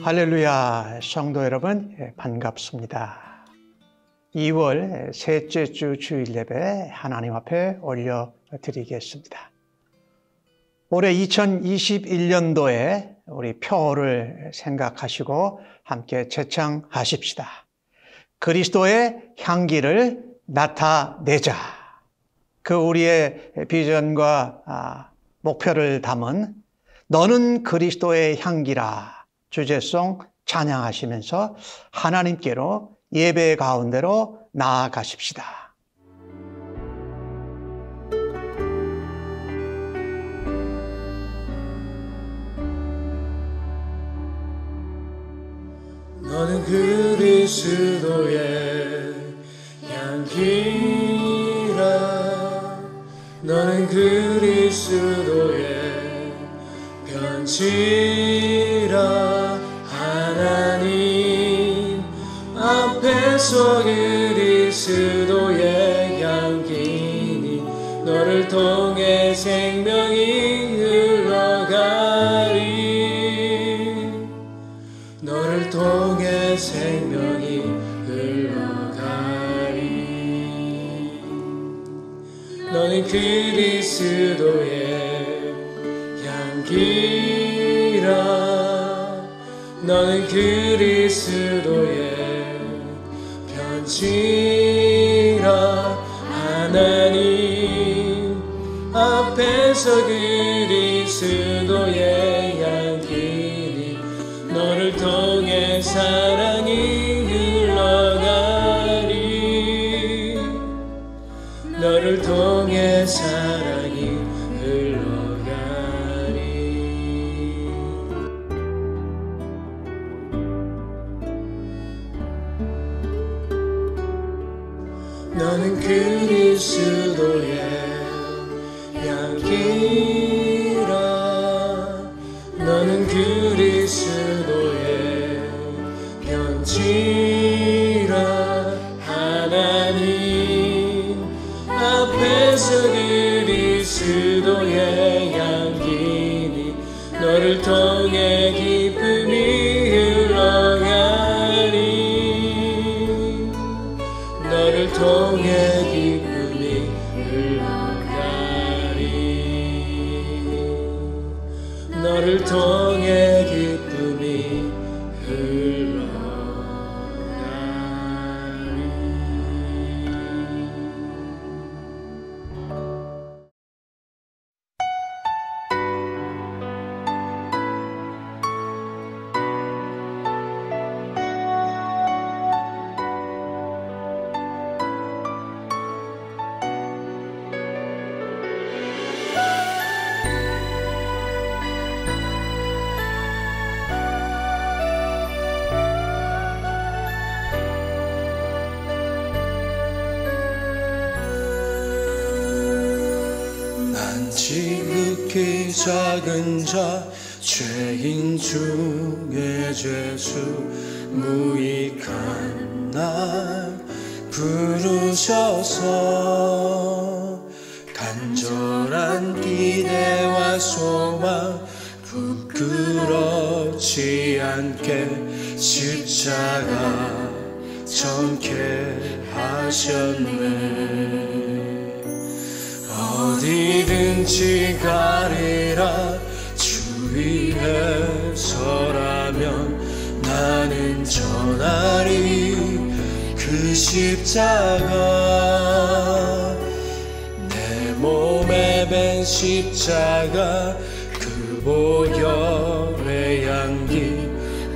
할렐루야, 성도 여러분 반갑습니다. 2월 셋째 주 주일 예배 하나님 앞에 올려드리겠습니다. 올해 2021년도에 우리 표를 생각하시고 함께 제창하십시다. 그리스도의 향기를 나타내자. 그 우리의 비전과 목표를 담은 너는 그리스도의 향기라 주제송 찬양하시면서 하나님께로 예배 가운데로 나아가십시다. 너는 그리스도의 향기라. 너는 그리스도의 편지라. 하나님 앞에서 그리스도의 향기니 너를 통해 생명이 흘러가리. 너를 통해 생명이 흘러가리. 너는 그리스도의 향기라. 너는 그리스도의 편지라. 하나님 앞에서 그리스도의 향기니 너를 통해 사랑이 흘러가리. 너를 통해 사랑이 너는 그리스도의 향기라. 너는 그리스도의 편지라. 하나님 앞에서 그리스도의 향기니 너를 통해 기쁨이 흘러가리. 너를 통해 기쁨이 흘러가리. 너를 통해 기쁨이 흘러가리. 지극히 작은 자 죄인 중에 죄수 무익한 날 부르셔서 간절한 기대와 소망 부끄럽지 않게 십자가 정케 하셨네. 어디든지 가리라 주 위에 서라면 나는 전하리 그 십자가. 내 몸에 밴 십자가 그 보혈의 향기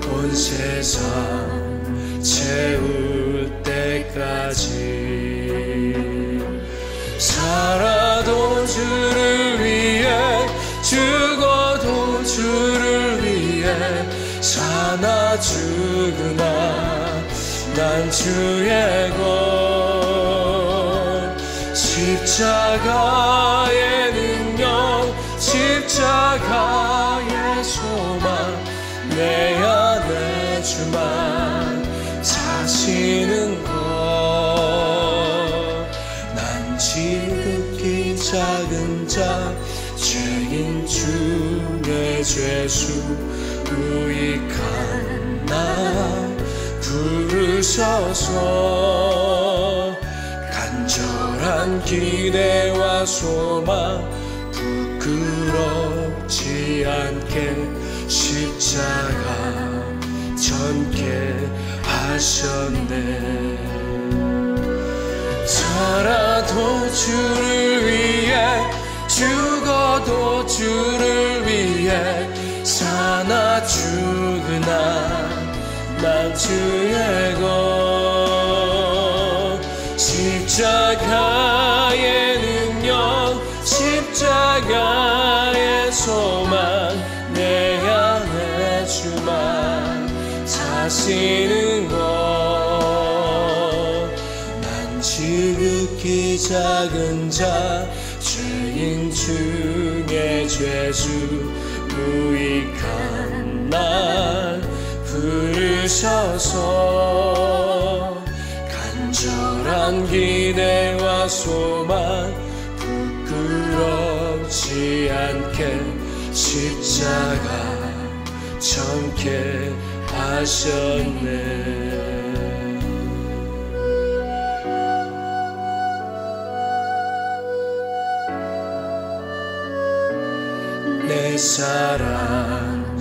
온 세상 채울 때까지 살아도 주를 위해 죽어도 주를 위해 사나 죽으나 난 주의 것. 십자가의 능력 십자가의 소망 내 안에 주만 사시는 것. 난 지극히 작은 자 죄인 중에 죄수 무익한 나 부르셔서 간절한 기대와 소망 부끄럽지 않게 십자가 전케 하셨네. 살아도 주를 위해 죽어도 주를 위해 사나 죽으나 난 주의 것. 십자가의 능력 십자가의 소망 내 안에 주만 사시는 것. 난 지극히 작은 자 죄인 중에 죄수 무익한 날 부르셔서 간절한 기대와 소망 부끄럽지 않게 십자가 전케 하셨네. 내 사랑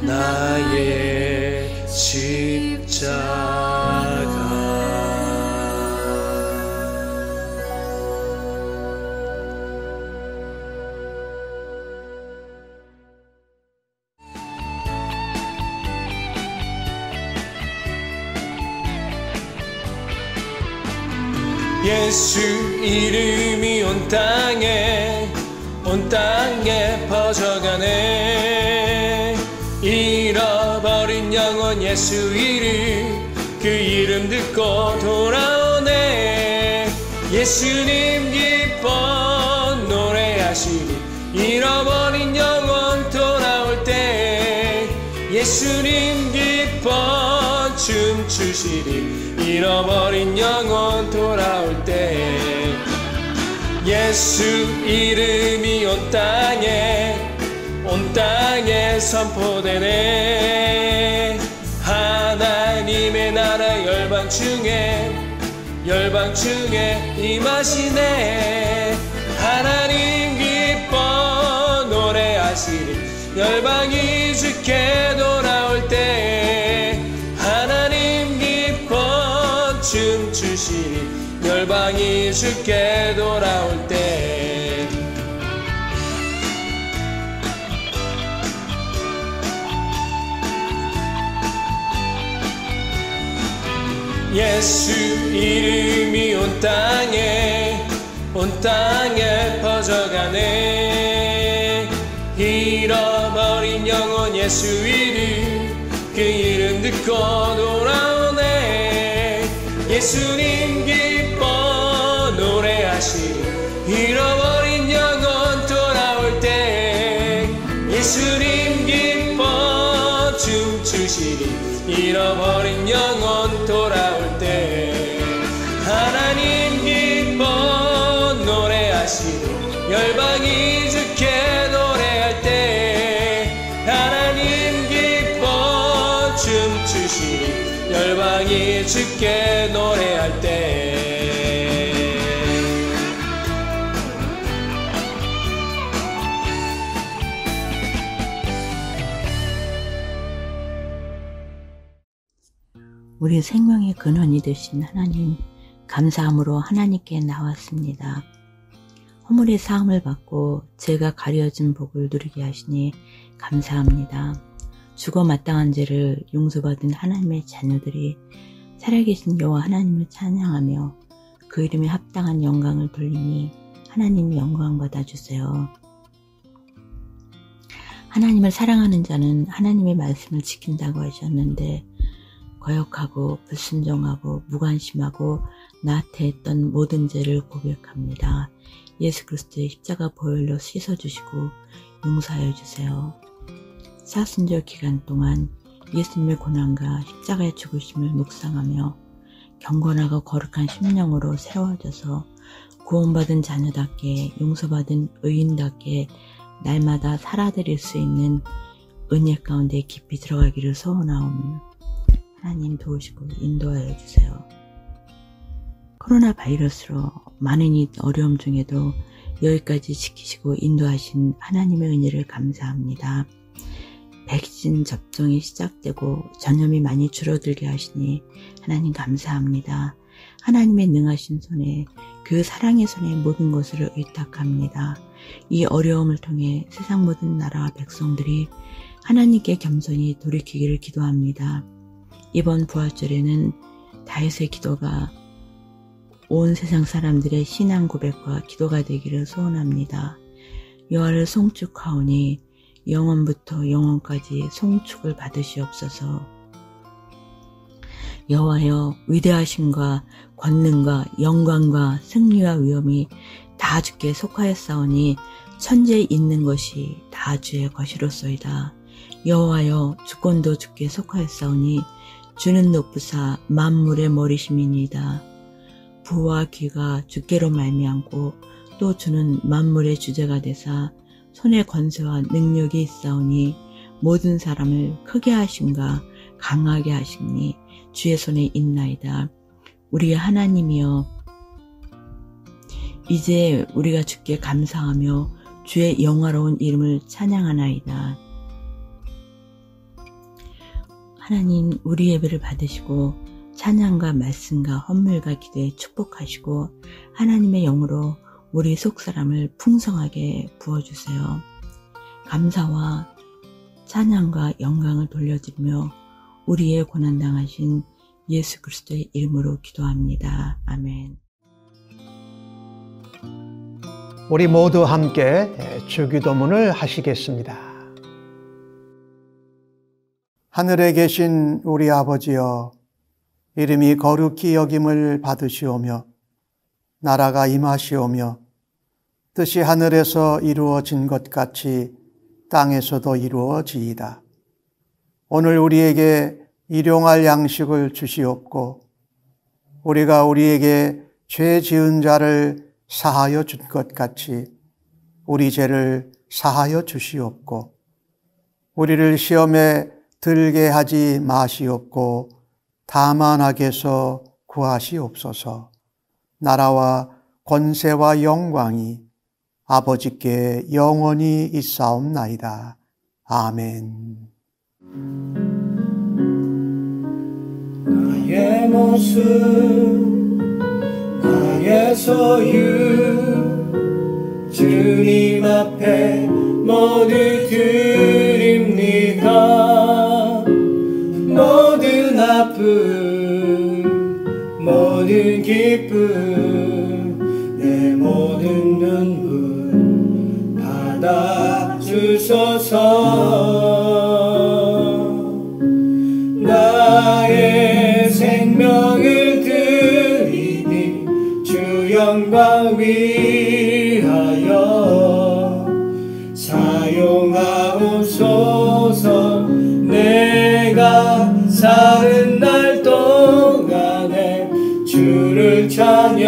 나의 십자가. 예수 이름이 온 땅에 퍼져가네. 잃어버린 영혼 예수 이름 그 이름 듣고 돌아오네. 예수님 기뻐 노래하시리 잃어버린 영혼 돌아올 때. 예수님 기뻐 춤추시리 잃어버린 영혼 돌아올 때. 예수 이름이 온 땅에 선포되네. 하나님의 나라 열방 중에 임하시네. 하나님 기뻐 노래하시리 열방이 주께 돌아올 때. 하나님 기뻐 춤추시리 열방이 주께 돌아올 때. 예수 이름이 온 땅에 퍼져가네. 잃어버린 영혼 예수 이름 그 이름 듣고 돌아오네. 예수님 기뻐 노래하시리 잃어버린 영혼 돌아올 때. 예수님 기뻐 춤추시리 잃어버린 영혼 돌아올 때. 하나님 기뻐 노래하시리 열방이 주께 노래할 때. 하나님 기뻐 춤추시리 열방이 주께 노래할 때. 우리 생명의 근원이 되신 하나님, 감사함으로 하나님께 나왔습니다. 허물의 사함을 받고 죄가 가려진 복을 누리게 하시니 감사합니다. 죽어 마땅한 죄를 용서받은 하나님의 자녀들이 살아계신 여호와 하나님을 찬양하며 그 이름에 합당한 영광을 돌리니 하나님 영광 받아주세요. 하나님을 사랑하는 자는 하나님의 말씀을 지킨다고 하셨는데, 거역하고 불순종하고 무관심하고 나태했던 모든 죄를 고백합니다. 예수 그리스도의 십자가 보혈로 씻어주시고 용서하여 주세요. 사순절 기간 동안 예수님의 고난과 십자가의 죽으심을 묵상하며 경건하고 거룩한 심령으로 세워져서 구원받은 자녀답게 용서받은 의인답게 날마다 살아드릴 수 있는 은혜 가운데 깊이 들어가기를 소원하오며 하나님 도우시고 인도하여 주세요. 코로나 바이러스로 많은 어려움 중에도 여기까지 지키시고 인도하신 하나님의 은혜를 감사합니다. 백신 접종이 시작되고 전염이 많이 줄어들게 하시니 하나님 감사합니다. 하나님의 능하신 손에, 그 사랑의 손에 모든 것을 의탁합니다. 이 어려움을 통해 세상 모든 나라와 백성들이 하나님께 겸손히 돌이키기를 기도합니다. 이번 부활절에는 다윗의 기도가 온 세상 사람들의 신앙 고백과 기도가 되기를 소원합니다. 여호와를 송축하오니 영원부터 영원까지 송축을 받으시옵소서. 여호와여, 위대하심과 권능과 영광과 승리와 위엄이 다 주께 속하였사오니 천지에 있는 것이 다 주의 것이로소이다. 여호와여, 주권도 주께 속하였사오니 주는 높으사 만물의 머리심이니이다. 부와 귀가 주께로 말미암고 또 주는 만물의 주제가 되사 손에 권세와 능력이 있사오니 모든 사람을 크게 하심과 강하게 하시니 주의 손에 있나이다. 우리의 하나님이여, 이제 우리가 주께 감사하며 주의 영화로운 이름을 찬양하나이다. 하나님, 우리 예배를 받으시고 찬양과 말씀과 헌물과 기도에 축복하시고 하나님의 영으로 우리 속사람을 풍성하게 부어주세요. 감사와 찬양과 영광을 돌려드리며 우리의 고난당하신 예수 그리스도의 이름으로 기도합니다. 아멘. 우리 모두 함께 주기도문을 하시겠습니다. 하늘에 계신 우리 아버지여, 이름이 거룩히 여김을 받으시오며 나라가 임하시오며 뜻이 하늘에서 이루어진 것 같이 땅에서도 이루어지이다. 오늘 우리에게 일용할 양식을 주시옵고 우리가 우리에게 죄 지은 자를 사하여 준 것 같이 우리 죄를 사하여 주시옵고 우리를 시험에 들게 하지 마시옵고 다만 악에서 구하시옵소서. 나라와 권세와 영광이 아버지께 영원히 있사옵나이다. 아멘. 나의 모습, 나의 소유, 주님 앞에 모두 드립니다. 모든 아픔, 모든 기쁨, 내 모든 눈물 받아주소서. 나의 생명을 드리니 주 영광 위하여 사용하옵소서. 내가 사는 날 동안에 주를 찬양하며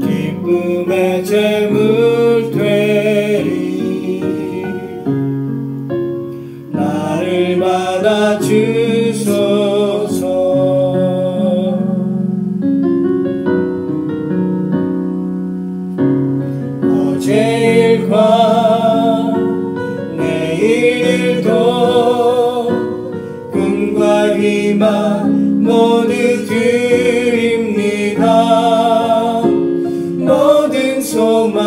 기쁨의 제물 되리. 나를 받아주소서. 어제 일과 내일 일도 꿈과 희망 모두 드립니다. 모든 소망,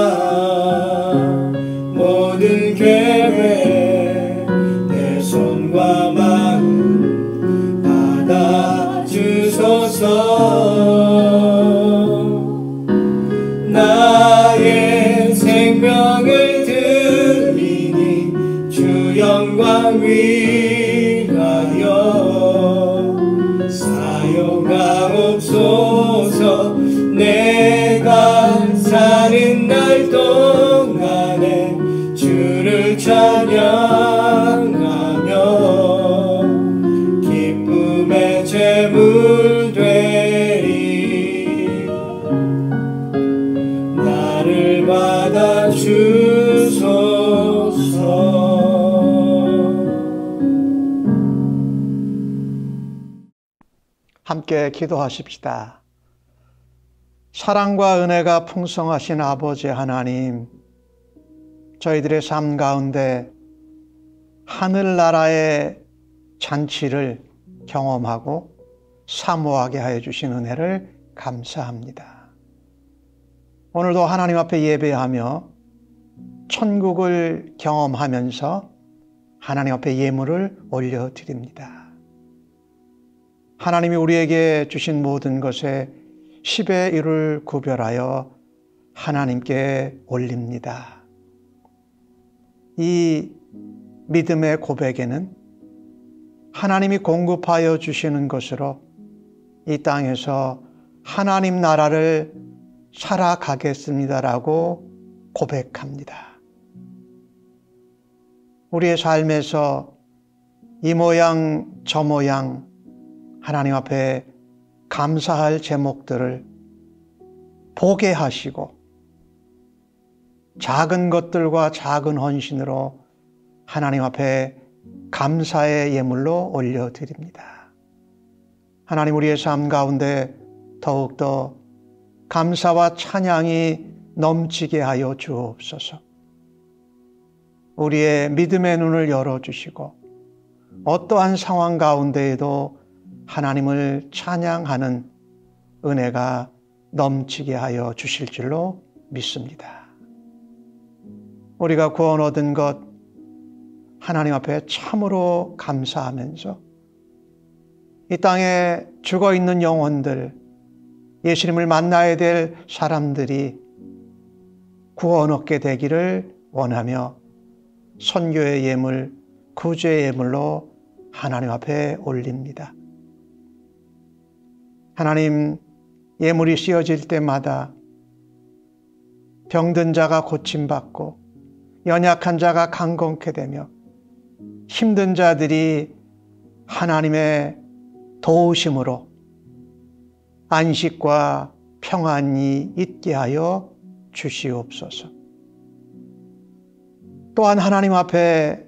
모든 계획, 내 손과 마음 받아주소서. 나의 생명을 드리니 주 영광 위하여 사용하옵소서. 내가 사는 날 동안에 주를 찬양하며 기쁨의 제물 되리. 나를 받아주소서. 함께 기도하십시다. 사랑과 은혜가 풍성하신 아버지 하나님, 저희들의 삶 가운데 하늘나라의 잔치를 경험하고 사모하게 하여 주신 은혜를 감사합니다. 오늘도 하나님 앞에 예배하며 천국을 경험하면서 하나님 앞에 예물을 올려드립니다. 하나님이 우리에게 주신 모든 것에 10의 1을 구별하여 하나님께 올립니다. 이 믿음의 고백에는 하나님이 공급하여 주시는 것으로 이 땅에서 하나님 나라를 살아가겠습니다라고 고백합니다. 우리의 삶에서 이 모양 저 모양 하나님 앞에 감사할 제목들을 보게 하시고 작은 것들과 작은 헌신으로 하나님 앞에 감사의 예물로 올려드립니다. 하나님, 우리의 삶 가운데 더욱더 감사와 찬양이 넘치게 하여 주옵소서. 우리의 믿음의 눈을 열어주시고 어떠한 상황 가운데에도 하나님을 찬양하는 은혜가 넘치게 하여 주실 줄로 믿습니다. 우리가 구원 얻은 것 하나님 앞에 참으로 감사하면서 이 땅에 죽어있는 영혼들, 예수님을 만나야 될 사람들이 구원 얻게 되기를 원하며 선교의 예물, 구주의 예물로 하나님 앞에 올립니다. 하나님, 예물이 씌어질 때마다 병든 자가 고침받고 연약한 자가 강건케 되며 힘든 자들이 하나님의 도우심으로 안식과 평안이 있게 하여 주시옵소서. 또한 하나님 앞에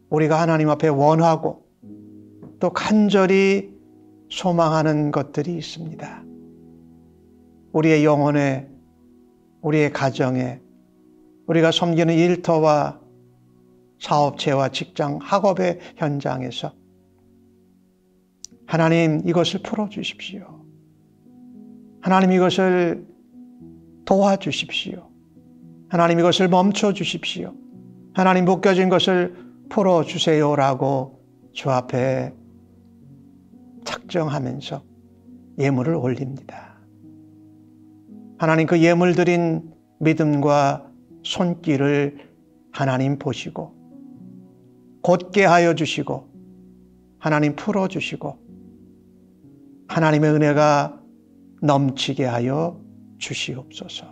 우리가 하나님 앞에 원하고 또 간절히 소망하는 것들이 있습니다. 우리의 영혼에, 우리의 가정에, 우리가 섬기는 일터와 사업체와 직장, 학업의 현장에서 하나님, 이것을 풀어주십시오. 하나님, 이것을 도와주십시오. 하나님, 이것을 멈춰주십시오. 하나님, 묶여진 것을 풀어주세요라고 주 앞에 작정하면서 예물을 올립니다. 하나님, 그 예물 드린 믿음과 손길을 하나님 보시고 곧게 하여 주시고 하나님 풀어주시고 하나님의 은혜가 넘치게 하여 주시옵소서.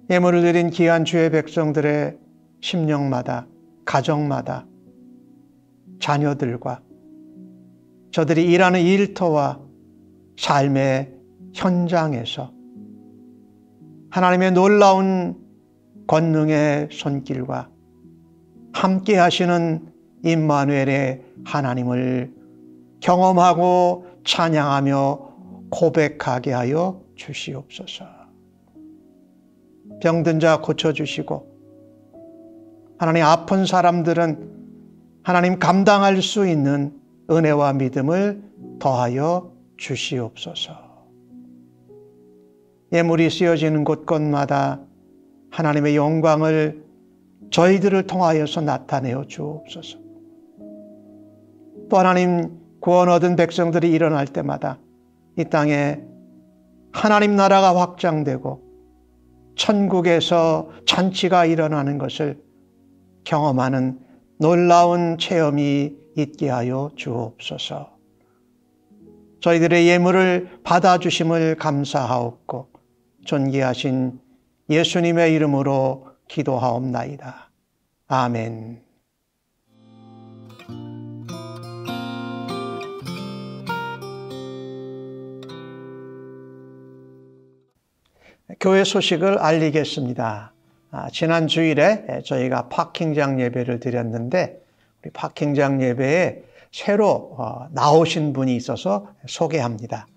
예물을 드린 귀한 주의 백성들의 심령마다, 가정마다, 자녀들과 저들이 일하는 일터와 삶의 현장에서 하나님의 놀라운 권능의 손길과 함께 하시는 임마누엘의 하나님을 경험하고 찬양하며 고백하게 하여 주시옵소서. 병든 자 고쳐주시고 하나님, 아픈 사람들은 하나님 감당할 수 있는 은혜와 믿음을 더하여 주시옵소서. 예물이 씌어지는 곳곳마다 하나님의 영광을 저희들을 통하여서 나타내어 주옵소서. 또 하나님, 구원 얻은 백성들이 일어날 때마다 이 땅에 하나님 나라가 확장되고 천국에서 잔치가 일어나는 것을 경험하는 놀라운 체험이 있게 하여 주옵소서. 저희들의 예물을 받아주심을 감사하옵고 존귀하신 예수님의 이름으로 기도하옵나이다. 아멘. 교회 소식을 알리겠습니다. 지난 주일에 저희가 파킹장 예배를 드렸는데 우리 파킹장 예배에 새로 나오신 분이 있어서 소개합니다.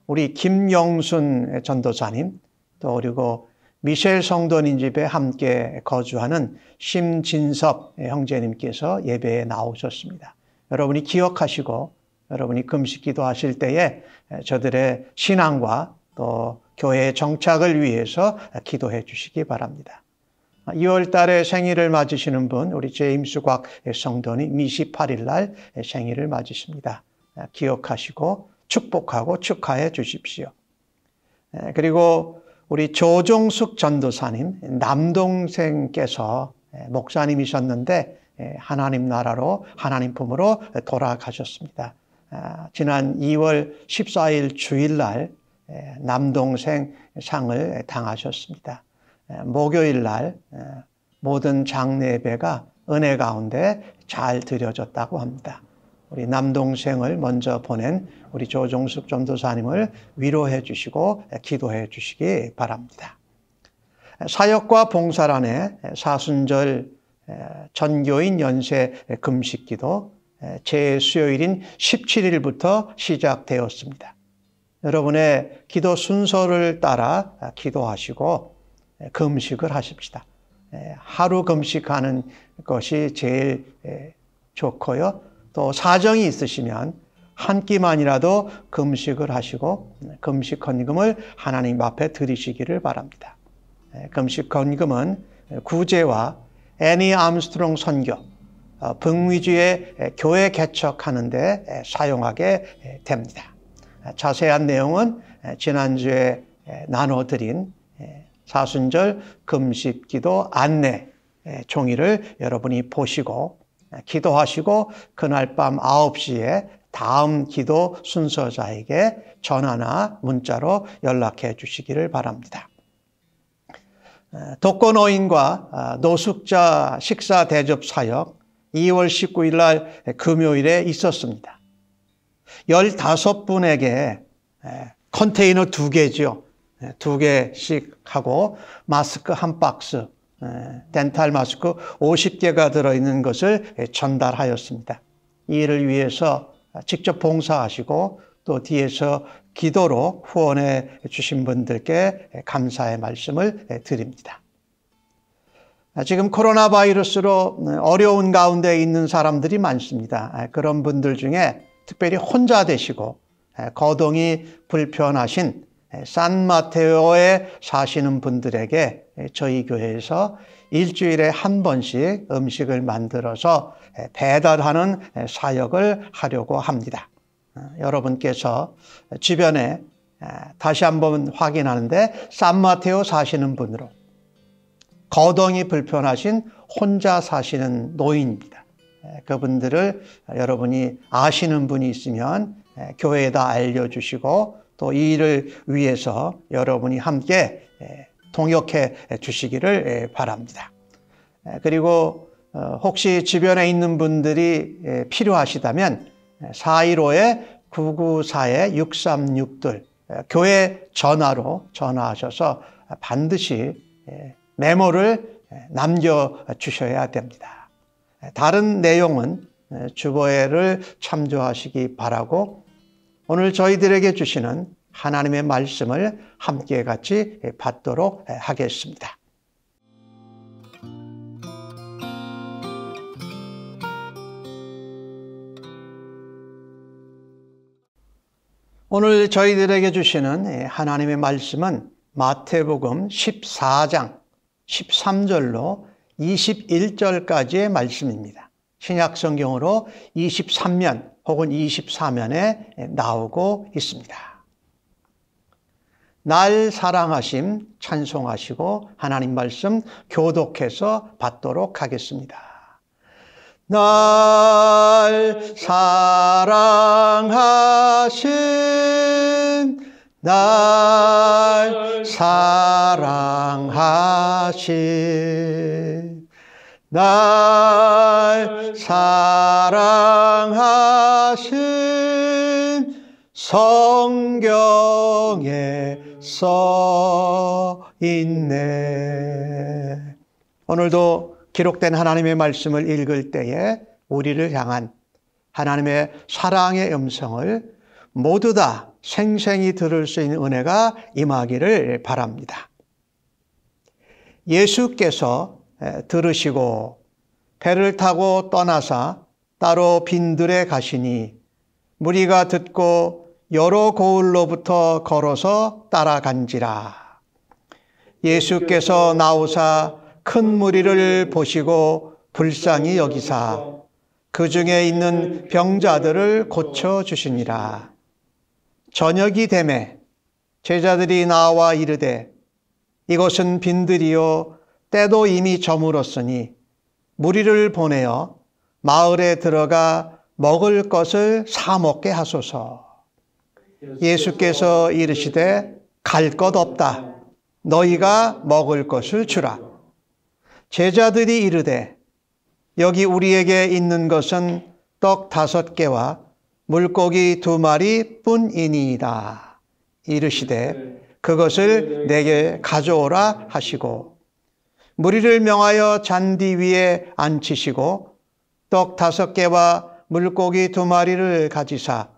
우리 김영순 전도사님, 또 그리고 미셸 성도님 집에 함께 거주하는 심진섭 형제님께서 예배에 나오셨습니다. 여러분이 기억하시고 여러분이 금식 기도하실 때에 저들의 신앙과 또 교회의 정착을 위해서 기도해 주시기 바랍니다. 2월 달에 생일을 맞으시는 분, 우리 제임스 곽 성도님 28일 날 생일을 맞으십니다. 기억하시고 축복하고 축하해 주십시오. 그리고 우리 조종숙 전도사님, 남동생께서 목사님이셨는데 하나님 나라로, 하나님 품으로 돌아가셨습니다. 지난 2월 14일 주일날 남동생 상을 당하셨습니다. 목요일 날 모든 장례 예배가 은혜 가운데 잘 드려졌다고 합니다. 우리 남동생을 먼저 보낸 우리 조종숙 전도사님을 위로해 주시고 기도해 주시기 바랍니다. 사역과 봉사란의 사순절 전교인 연세 금식기도 제수요일인 17일부터 시작되었습니다. 여러분의 기도 순서를 따라 기도하시고 금식을 하십시다. 하루 금식하는 것이 제일 좋고요. 또 사정이 있으시면 한 끼만이라도 금식을 하시고 금식 헌금을 하나님 앞에 드리시기를 바랍니다. 금식 헌금은 구제와 애니 암스트롱 선교, 북위주의 교회 개척하는 데 사용하게 됩니다. 자세한 내용은 지난주에 나눠드린 사순절 금식기도 안내 종이를 여러분이 보시고 기도하시고 그날 밤 9시에 다음 기도 순서자에게 전화나 문자로 연락해 주시기를 바랍니다. 독거노인과 노숙자 식사 대접 사역 2월 19일 날 금요일에 있었습니다. 15분에게 컨테이너 2개죠. 2개씩 하고 마스크 1박스, 덴탈 마스크 50개가 들어있는 것을 전달하였습니다. 이 일을 위해서 직접 봉사하시고 또 뒤에서 기도로 후원해 주신 분들께 감사의 말씀을 드립니다. 지금 코로나 바이러스로 어려운 가운데 있는 사람들이 많습니다. 그런 분들 중에 특별히 혼자 되시고 거동이 불편하신 산마테오에 사시는 분들에게 저희 교회에서 일주일에 한 번씩 음식을 만들어서 배달하는 사역을 하려고 합니다. 여러분께서 주변에 다시 한번 확인하는데 산마테오 사시는 분으로 거동이 불편하신 혼자 사시는 노인입니다. 그분들을 여러분이 아시는 분이 있으면 교회에다 알려주시고 또 이 일을 위해서 여러분이 함께 동역해 주시기를 바랍니다. 그리고 혹시 주변에 있는 분들이 필요하시다면 415-994-6362 교회 전화로 전화하셔서 반드시 메모를 남겨주셔야 됩니다. 다른 내용은 주보회를 참조하시기 바라고 오늘 저희들에게 주시는 하나님의 말씀을 함께 같이 받도록 하겠습니다. 오늘 저희들에게 주시는 하나님의 말씀은 마태복음 14장 13절로 21절까지의 말씀입니다. 신약성경으로 23면 혹은 24면에 나오고 있습니다. 날 사랑하심 찬송하시고 하나님 말씀 교독해서 받도록 하겠습니다. 날 사랑하심 날 사랑하심 날 사랑하심 성경에 써 있네. 오늘도 기록된 하나님의 말씀을 읽을 때에 우리를 향한 하나님의 사랑의 음성을 모두 다 생생히 들을 수 있는 은혜가 임하기를 바랍니다. 예수께서 들으시고 배를 타고 떠나사 따로 빈들에 가시니 무리가 듣고 여러 고을로부터 걸어서 따라간지라. 예수께서 나오사 큰 무리를 보시고 불쌍히 여기사 그 중에 있는 병자들을 고쳐주시니라. 저녁이 되매 제자들이 나와 이르되 이것은 빈들이요 때도 이미 저물었으니 무리를 보내어 마을에 들어가 먹을 것을 사 먹게 하소서. 예수께서 이르시되 갈 것 없다. 너희가 먹을 것을 주라. 제자들이 이르되 여기 우리에게 있는 것은 떡 5개와 물고기 2마리 뿐이니이다. 이르시되 그것을 내게 가져오라 하시고 무리를 명하여 잔디 위에 앉히시고 떡 5개와 물고기 2마리를 가지사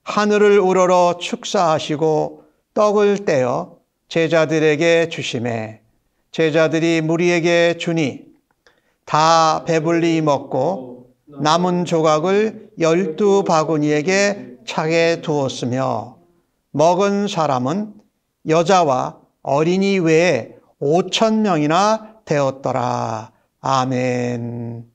하늘을 우러러 축사하시고 떡을 떼어 제자들에게 주시매 제자들이 무리에게 주니 다 배불리 먹고 남은 조각을 12바구니에게 차게 두었으며 먹은 사람은 여자와 어린이 외에 5,000명이나 되었더라. 아멘.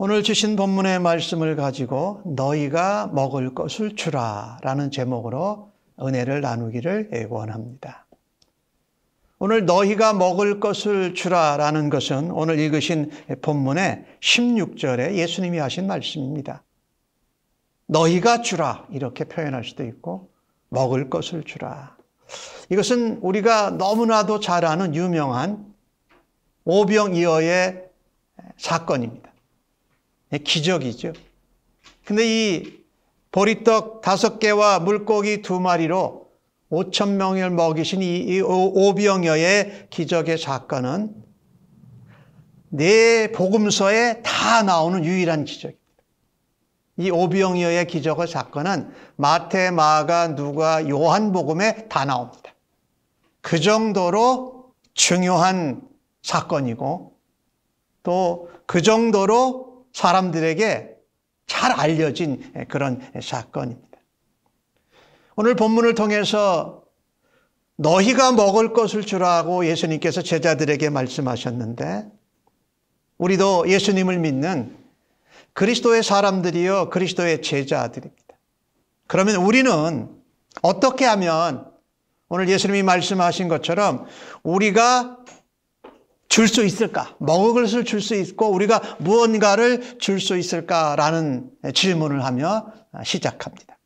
오늘 주신 본문의 말씀을 가지고 너희가 먹을 것을 주라 라는 제목으로 은혜를 나누기를 원합니다. 오늘 너희가 먹을 것을 주라 라는 것은 오늘 읽으신 본문의 16절에 예수님이 하신 말씀입니다. 너희가 주라 이렇게 표현할 수도 있고 먹을 것을 주라. 이것은 우리가 너무나도 잘 아는 유명한 오병이어의 사건입니다. 기적이죠. 근데 이 보리떡 5개와 물고기 2마리로 5,000명을 먹이신 이 오병이어의 기적의 사건은 네 복음서에 다 나오는 유일한 기적입니다. 이 오병이어의 기적의 사건은 마태, 마가, 누가, 요한복음에 다 나옵니다. 그 정도로 중요한 사건이고 또 그 정도로 사람들에게 잘 알려진 그런 사건입니다. 오늘 본문을 통해서 너희가 먹을 것을 주라고 예수님께서 제자들에게 말씀하셨는데 우리도 예수님을 믿는 그리스도의 사람들이요 그리스도의 제자들입니다. 그러면 우리는 어떻게 하면 오늘 예수님이 말씀하신 것처럼 우리가 줄 수 있을까? 먹을 것을 줄 수 있고 우리가 무언가를 줄 수 있을까라는 질문을 하며 시작합니다.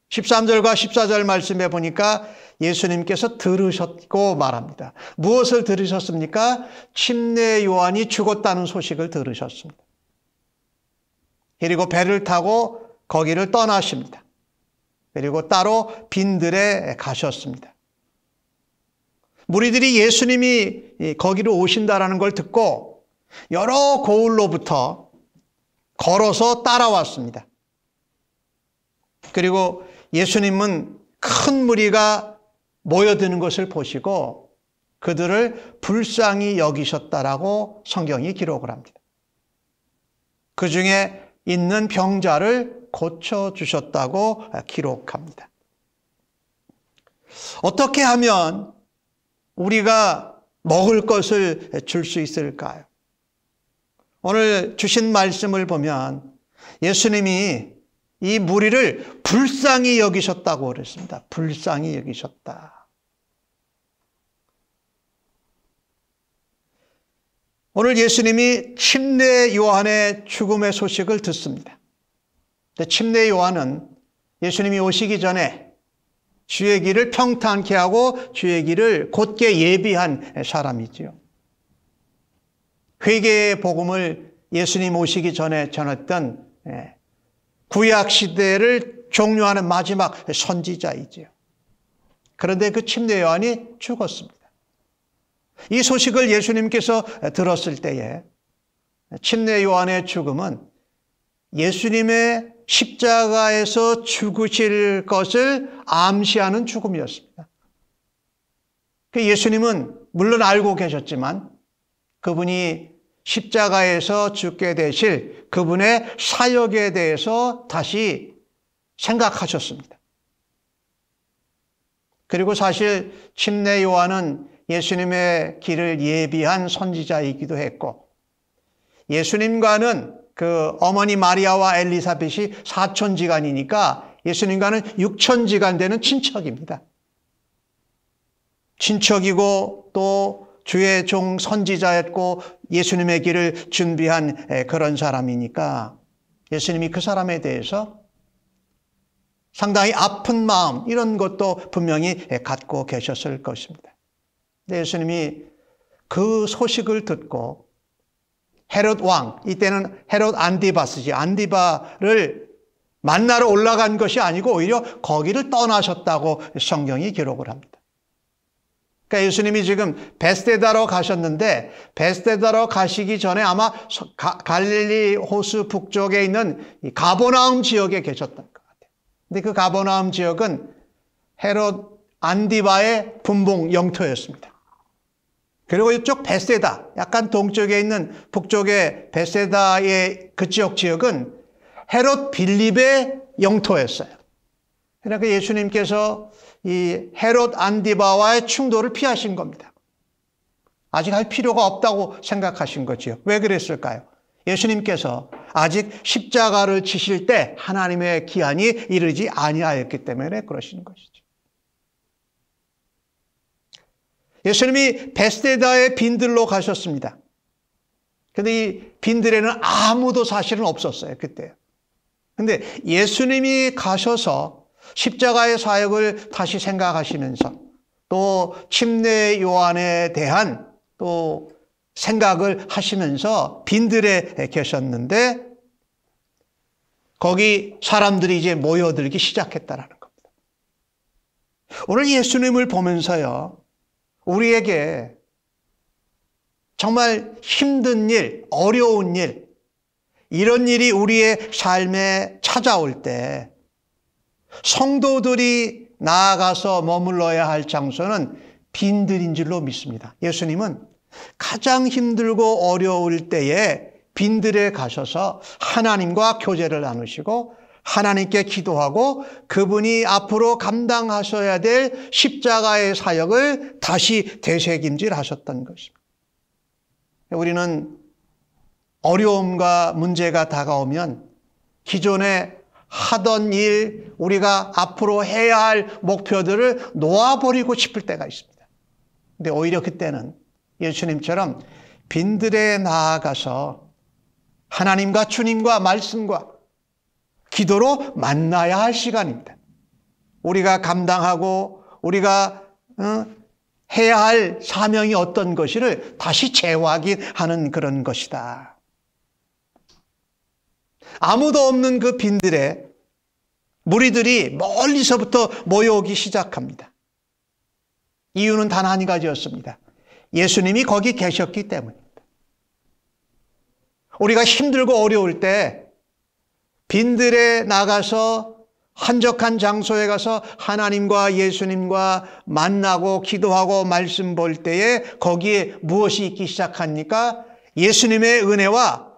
13절과 14절 말씀에 보니까 예수님께서 들으셨고 말합니다. 무엇을 들으셨습니까? 침례 요한이 죽었다는 소식을 들으셨습니다. 그리고 배를 타고 거기를 떠나십니다. 그리고 따로 빈들에 가셨습니다. 무리들이 예수님이 거기로 오신다라는 걸 듣고 여러 고을로부터 걸어서 따라왔습니다. 그리고 예수님은 큰 무리가 모여드는 것을 보시고 그들을 불쌍히 여기셨다라고 성경이 기록을 합니다. 그 중에 있는 병자를 고쳐주셨다고 기록합니다. 어떻게 하면 우리가 먹을 것을 줄 수 있을까요? 오늘 주신 말씀을 보면 예수님이 이 무리를 불쌍히 여기셨다고 그랬습니다. 불쌍히 여기셨다. 오늘 예수님이 침례 요한의 죽음의 소식을 듣습니다. 침례 요한은 예수님이 오시기 전에 주의 길을 평탄케 하고 주의 길을 곧게 예비한 사람이지요. 회개의 복음을 예수님 오시기 전에 전했던 구약 시대를 종료하는 마지막 선지자이지요. 그런데 그 침례 요한이 죽었습니다. 이 소식을 예수님께서 들었을 때에 침례 요한의 죽음은 예수님의 십자가에서 죽으실 것을 암시하는 죽음이었습니다. 예수님은 물론 알고 계셨지만 그분이 십자가에서 죽게 되실 그분의 사역에 대해서 다시 생각하셨습니다. 그리고 사실 침례 요한은 예수님의 길을 예비한 선지자이기도 했고, 예수님과는 그 어머니 마리아와 엘리사벳이 사촌지간이니까 예수님과는 육촌지간 되는 친척입니다. 친척이고 또 주의 종 선지자였고 예수님의 길을 준비한 그런 사람이니까 예수님이 그 사람에 대해서 상당히 아픈 마음, 이런 것도 분명히 갖고 계셨을 것입니다. 근데 예수님이 그 소식을 듣고 헤롯 왕, 이때는 헤롯 안디바스지, 안디바를 만나러 올라간 것이 아니고 오히려 거기를 떠나셨다고 성경이 기록을 합니다. 그러니까 예수님이 지금 베스데다로 가셨는데 베스데다로 가시기 전에 아마 갈릴리 호수 북쪽에 있는 이 가버나움 지역에 계셨던 것 같아요. 근데 그 가버나움 지역은 헤롯 안디바의 분봉 영토였습니다. 그리고 이쪽 베세다, 약간 동쪽에 있는 북쪽의 베세다의 그 지역은 헤롯 빌립의 영토였어요. 그러니까 예수님께서 이 헤롯 안디바와의 충돌을 피하신 겁니다. 아직 할 필요가 없다고 생각하신 거지요. 왜 그랬을까요? 예수님께서 아직 십자가를 지실 때 하나님의 기한이 이르지 아니하였기 때문에 그러시는 것이죠. 예수님이 베스데다의 빈들로 가셨습니다. 그런데 이 빈들에는 아무도 사실은 없었어요, 그때. 그런데 예수님이 가셔서 십자가의 사역을 다시 생각하시면서 또 침례 요한에 대한 또 생각을 하시면서 빈들에 계셨는데 거기 사람들이 이제 모여들기 시작했다라는 겁니다. 오늘 예수님을 보면서요, 우리에게 정말 힘든 일, 어려운 일, 이런 일이 우리의 삶에 찾아올 때 성도들이 나아가서 머물러야 할 장소는 빈들인 줄로 믿습니다. 예수님은 가장 힘들고 어려울 때에 빈들에 가셔서 하나님과 교제를 나누시고 하나님께 기도하고 그분이 앞으로 감당하셔야 될 십자가의 사역을 다시 되새김질하셨던 것입니다. 우리는 어려움과 문제가 다가오면 기존에 하던 일, 우리가 앞으로 해야 할 목표들을 놓아버리고 싶을 때가 있습니다. 근데 오히려 그때는 예수님처럼 빈들에 나아가서 하나님과 주님과 말씀과 기도로 만나야 할 시간입니다. 우리가 감당하고 우리가 해야 할 사명이 어떤 것을 다시 재확인하는 그런 것이다. 아무도 없는 그 빈들에 무리들이 멀리서부터 모여오기 시작합니다. 이유는 단 한 가지였습니다. 예수님이 거기 계셨기 때문입니다. 우리가 힘들고 어려울 때 빈들에 나가서 한적한 장소에 가서 하나님과 예수님과 만나고 기도하고 말씀 볼 때에 거기에 무엇이 있기 시작합니까? 예수님의 은혜와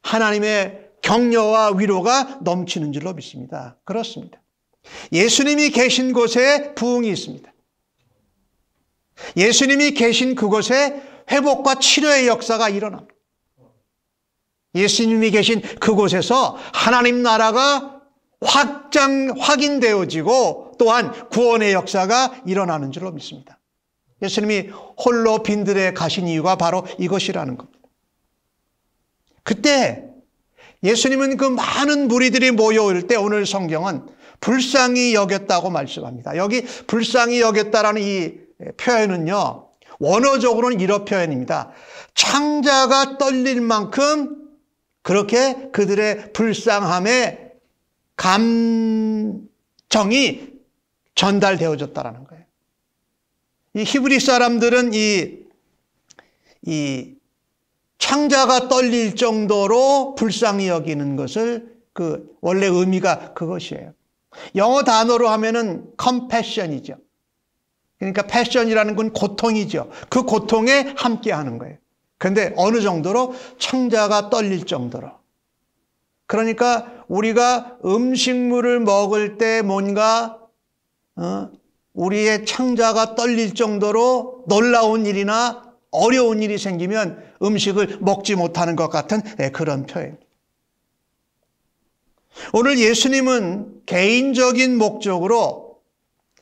하나님의 격려와 위로가 넘치는 줄로 믿습니다. 그렇습니다. 예수님이 계신 곳에 부흥이 있습니다. 예수님이 계신 그곳에 회복과 치료의 역사가 일어납니다. 예수님이 계신 그곳에서 하나님 나라가 확인되어지고 또한 구원의 역사가 일어나는 줄로 믿습니다. 예수님이 홀로 빈들에 가신 이유가 바로 이것이라는 겁니다. 그때 예수님은 그 많은 무리들이 모여올 때 오늘 성경은 불쌍히 여겼다고 말씀합니다. 여기 불쌍히 여겼다라는 이 표현은요, 원어적으로는 이런 표현입니다. 창자가 떨릴 만큼 그렇게 그들의 불쌍함에 감정이 전달되어졌다라는 거예요. 이 히브리 사람들은 이 창자가 떨릴 정도로 불쌍히 여기는 것을 원래 의미가 그것이에요. 영어 단어로 하면은 compassion이죠. 그러니까 passion이라는 건 고통이죠. 그 고통에 함께 하는 거예요. 그런데 어느 정도로? 창자가 떨릴 정도로. 그러니까 우리가 음식물을 먹을 때 뭔가 우리의 창자가 떨릴 정도로 놀라운 일이나 어려운 일이 생기면 음식을 먹지 못하는 것 같은 그런 표현. 오늘 예수님은 개인적인 목적으로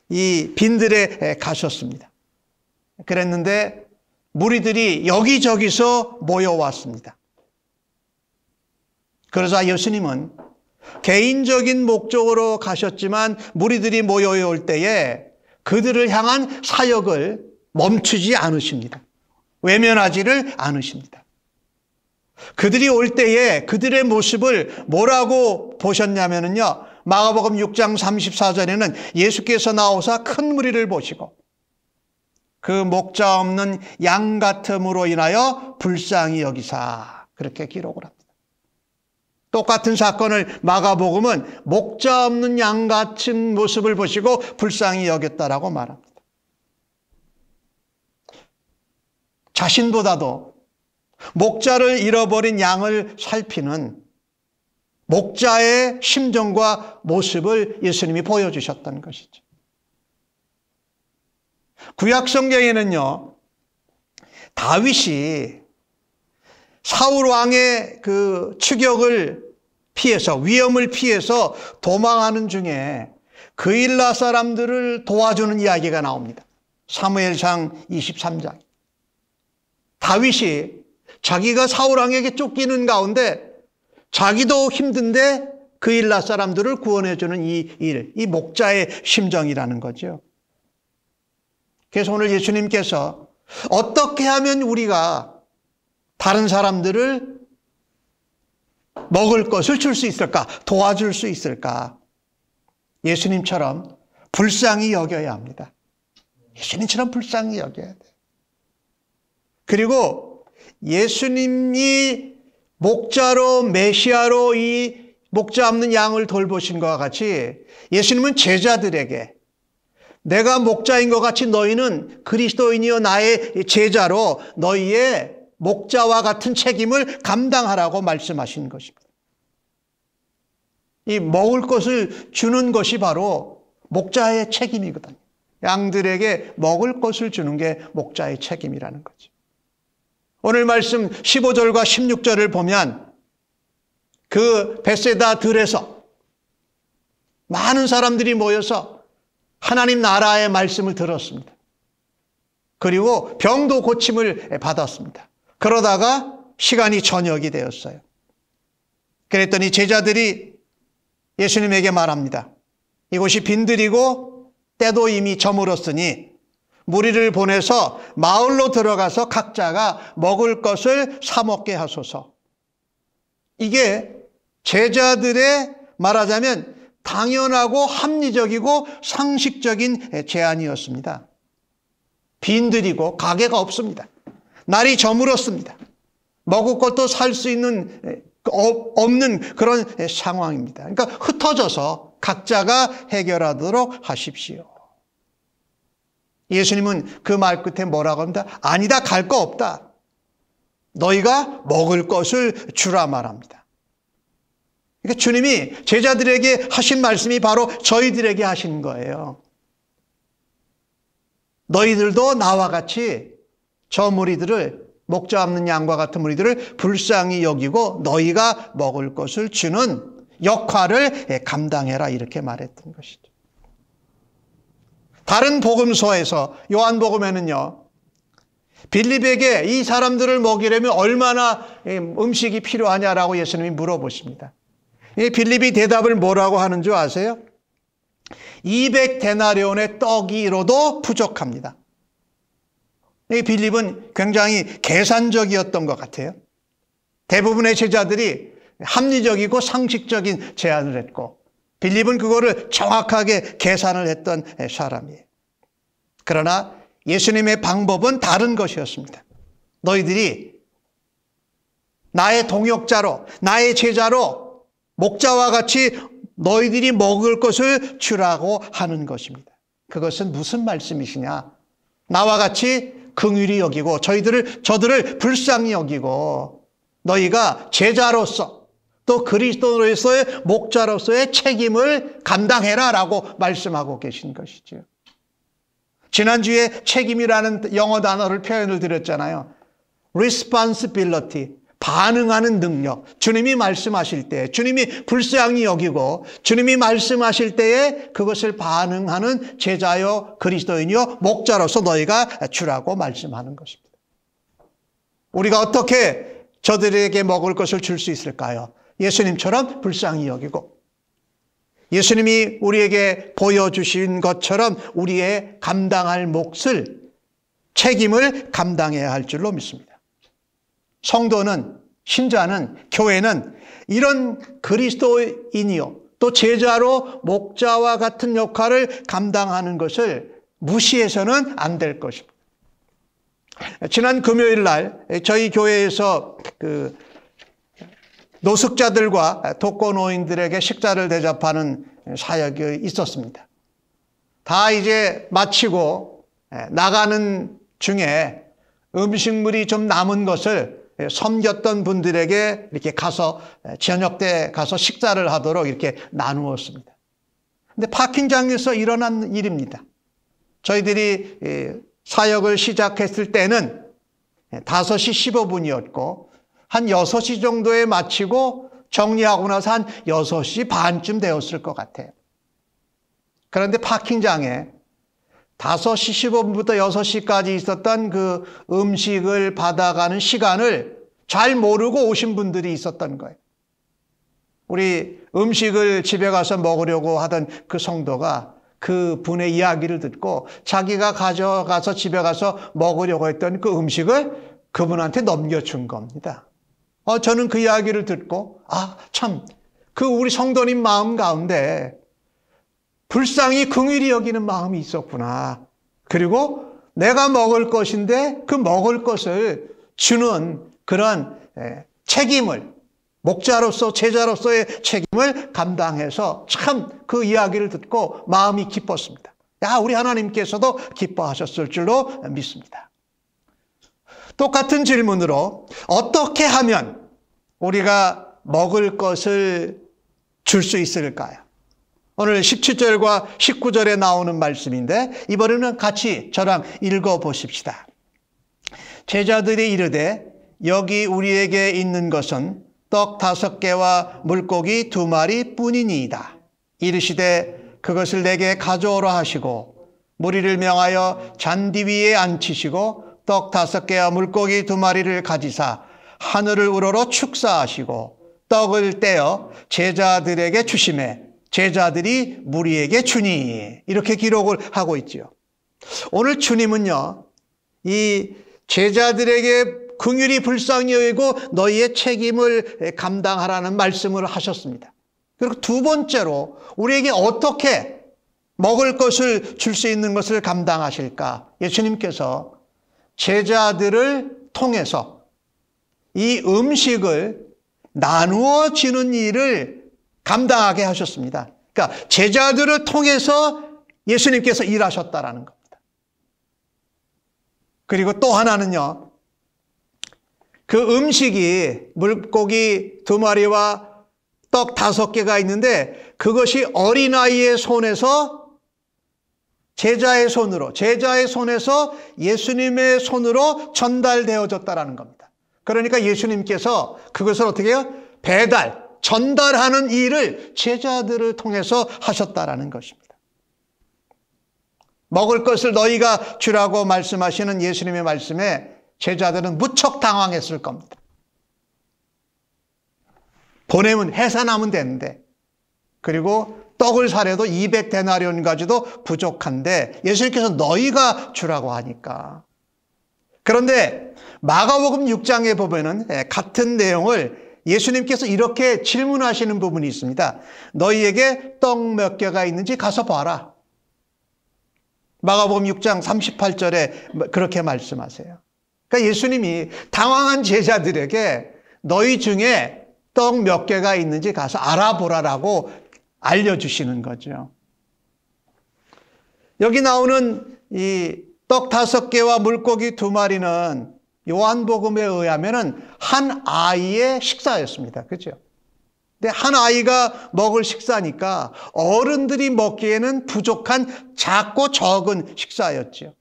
이 빈들에 가셨습니다. 그랬는데 무리들이 여기저기서 모여왔습니다. 그러자 예수님은 개인적인 목적으로 가셨지만 무리들이 모여올 때에 그들을 향한 사역을 멈추지 않으십니다. 외면하지를 않으십니다. 그들이 올 때에 그들의 모습을 뭐라고 보셨냐면요. 마가복음 6장 34절에는 예수께서 나오사 큰 무리를 보시고 그 목자 없는 양 같음으로 인하여 불쌍히 여기사 그렇게 기록을 합니다. 똑같은 사건을 마가복음은 목자 없는 양 같은 모습을 보시고 불쌍히 여겼다라고 말합니다. 자신보다도 목자를 잃어버린 양을 살피는 목자의 심정과 모습을 예수님이 보여주셨던 것이죠. 구약 성경에는요, 다윗이 사울 왕의 그 추격을 피해서 위험을 피해서 도망하는 중에 그일라 사람들을 도와주는 이야기가 나옵니다. 사무엘상 23장. 다윗이 자기가 사울 왕에게 쫓기는 가운데 자기도 힘든데 그일라 사람들을 구원해주는 이 목자의 심정이라는 거죠. 그래서 오늘 예수님께서 어떻게 하면 우리가 다른 사람들을 먹을 것을 줄 수 있을까? 도와줄 수 있을까? 예수님처럼 불쌍히 여겨야 합니다. 예수님처럼 불쌍히 여겨야 돼요. 그리고 예수님이 목자로 메시아로 이 목자 없는 양을 돌보신 것과 같이 예수님은 제자들에게 내가 목자인 것 같이 너희는 그리스도인이여 나의 제자로 너희의 목자와 같은 책임을 감당하라고 말씀하신 것입니다. 이 먹을 것을 주는 것이 바로 목자의 책임이거든요. 양들에게 먹을 것을 주는 게 목자의 책임이라는 거죠. 오늘 말씀 15절과 16절을 보면 그 베세다 들에서 많은 사람들이 모여서 하나님 나라의 말씀을 들었습니다. 그리고 병도 고침을 받았습니다. 그러다가 시간이 저녁이 되었어요. 그랬더니 제자들이 예수님에게 말합니다. 이곳이 빈들이고 때도 이미 저물었으니 무리를 보내서 마을로 들어가서 각자가 먹을 것을 사 먹게 하소서. 이게 제자들의 말하자면 당연하고 합리적이고 상식적인 제안이었습니다. 빈들이고 가게가 없습니다. 날이 저물었습니다. 먹을 것도 살 수 있는 없는 그런 상황입니다. 그러니까 흩어져서 각자가 해결하도록 하십시오. 예수님은 그 말 끝에 뭐라고 합니다? 아니다, 갈 거 없다. 너희가 먹을 것을 주라 말합니다. 그러니까 주님이 제자들에게 하신 말씀이 바로 저희들에게 하신 거예요. 너희들도 나와 같이 저 무리들을 목자 없는 양과 같은 무리들을 불쌍히 여기고 너희가 먹을 것을 주는 역할을 감당해라 이렇게 말했던 것이죠. 다른 복음서에서 요한복음에는요. 빌립에게 이 사람들을 먹이려면 얼마나 음식이 필요하냐라고 예수님이 물어보십니다. 빌립이 대답을 뭐라고 하는 줄 아세요? 200데나리온의 떡이로도 부족합니다. 빌립은 굉장히 계산적이었던 것 같아요. 대부분의 제자들이 합리적이고 상식적인 제안을 했고 빌립은 그거를 정확하게 계산을 했던 사람이에요. 그러나 예수님의 방법은 다른 것이었습니다. 너희들이 나의 동역자로, 나의 제자로 목자와 같이 너희들이 먹을 것을 주라고 하는 것입니다. 그것은 무슨 말씀이시냐? 나와 같이 긍휼히 여기고 저들을 불쌍히 여기고 너희가 제자로서 또 그리스도로서의 목자로서의 책임을 감당해라 라고 말씀하고 계신 것이죠. 지난주에 책임이라는 영어 단어를 표현을 드렸잖아요. responsibility, 반응하는 능력. 주님이 말씀하실 때, 주님이 불쌍히 여기고 주님이 말씀하실 때에 그것을 반응하는 제자요 그리스도인이요 목자로서 너희가 주라고 말씀하는 것입니다. 우리가 어떻게 저들에게 먹을 것을 줄 수 있을까요? 예수님처럼 불쌍히 여기고 예수님이 우리에게 보여주신 것처럼 우리의 감당할 몫을, 책임을 감당해야 할 줄로 믿습니다. 성도는, 신자는, 교회는 이런 그리스도인이요 또 제자로 목자와 같은 역할을 감당하는 것을 무시해서는 안 될 것입니다. 지난 금요일 날 저희 교회에서 노숙자들과 독거노인들에게 식사를 대접하는 사역이 있었습니다. 다 이제 마치고 나가는 중에 음식물이 좀 남은 것을 섬겼던 분들에게 이렇게 가서 저녁 때 가서 식사를 하도록 이렇게 나누었습니다. 근데 파킹장에서 일어난 일입니다. 저희들이 사역을 시작했을 때는 5시 15분이었고 한 6시 정도에 마치고 정리하고 나서 한 6시 반쯤 되었을 것 같아요. 그런데 파킹장에 5시 15분부터 6시까지 있었던 그 음식을 받아가는 시간을 잘 모르고 오신 분들이 있었던 거예요. 우리 음식을 집에 가서 먹으려고 하던 그 성도가 그 분의 이야기를 듣고 자기가 가져가서 집에 가서 먹으려고 했던 그 음식을 그분한테 넘겨준 겁니다. 저는 그 이야기를 듣고 참 그 우리 성도님 마음 가운데 불쌍히 긍휼히 여기는 마음이 있었구나. 그리고 내가 먹을 것인데 그 먹을 것을 주는 그런 책임을, 목자로서 제자로서의 책임을 감당해서 참 그 이야기를 듣고 마음이 기뻤습니다. 우리 하나님께서도 기뻐하셨을 줄로 믿습니다. 똑같은 질문으로 어떻게 하면 우리가 먹을 것을 줄 수 있을까요? 오늘 17절과 19절에 나오는 말씀인데 이번에는 같이 저랑 읽어보십시다. 제자들이 이르되 여기 우리에게 있는 것은 떡 5개와 물고기 2마리 뿐이니이다. 이르시되 그것을 내게 가져오라 하시고 무리를 명하여 잔디 위에 앉히시고 떡 5개와 물고기 2마리를 가지사 하늘을 우러러 축사하시고 떡을 떼어 제자들에게 주시매 제자들이 무리에게 주니 이렇게 기록을 하고 있지요. 오늘 주님은요 이 제자들에게 긍휼히 불쌍히 여기고 너희의 책임을 감당하라는 말씀을 하셨습니다. 그리고 두 번째로 우리에게 어떻게 먹을 것을 줄 수 있는 것을 감당하실까? 예수님께서 제자들을 통해서 이 음식을 나누어 주는 일을 감당하게 하셨습니다. 그러니까 제자들을 통해서 예수님께서 일하셨다라는 겁니다. 그리고 또 하나는요. 그 음식이 물고기 2마리와 떡 5개가 있는데 그것이 어린아이의 손에서 제자의 손에서 예수님의 손으로 전달되어졌다라는 겁니다. 그러니까 예수님께서 그것을 어떻게 해요? 전달하는 일을 제자들을 통해서 하셨다라는 것입니다. 먹을 것을 너희가 주라고 말씀하시는 예수님의 말씀에 제자들은 무척 당황했을 겁니다. 보내면 해산하면 되는데 그리고 떡을 사려도 200데나리온 가지도 부족한데 예수님께서 너희가 주라고 하니까. 그런데 마가복음 6장에 보면은 같은 내용을 예수님께서 이렇게 질문하시는 부분이 있습니다. 너희에게 떡 몇 개가 있는지 가서 봐라. 마가복음 6장 38절에 그렇게 말씀하세요. 그러니까 예수님이 당황한 제자들에게 너희 중에 떡 몇 개가 있는지 가서 알아보라라고 알려주시는 거죠. 여기 나오는 이 떡 5개와 물고기 2마리는 요한복음에 의하면은 한 아이의 식사였습니다. 그죠? 근데 한 아이가 먹을 식사니까 어른들이 먹기에는 부족한 작고 적은 식사였죠.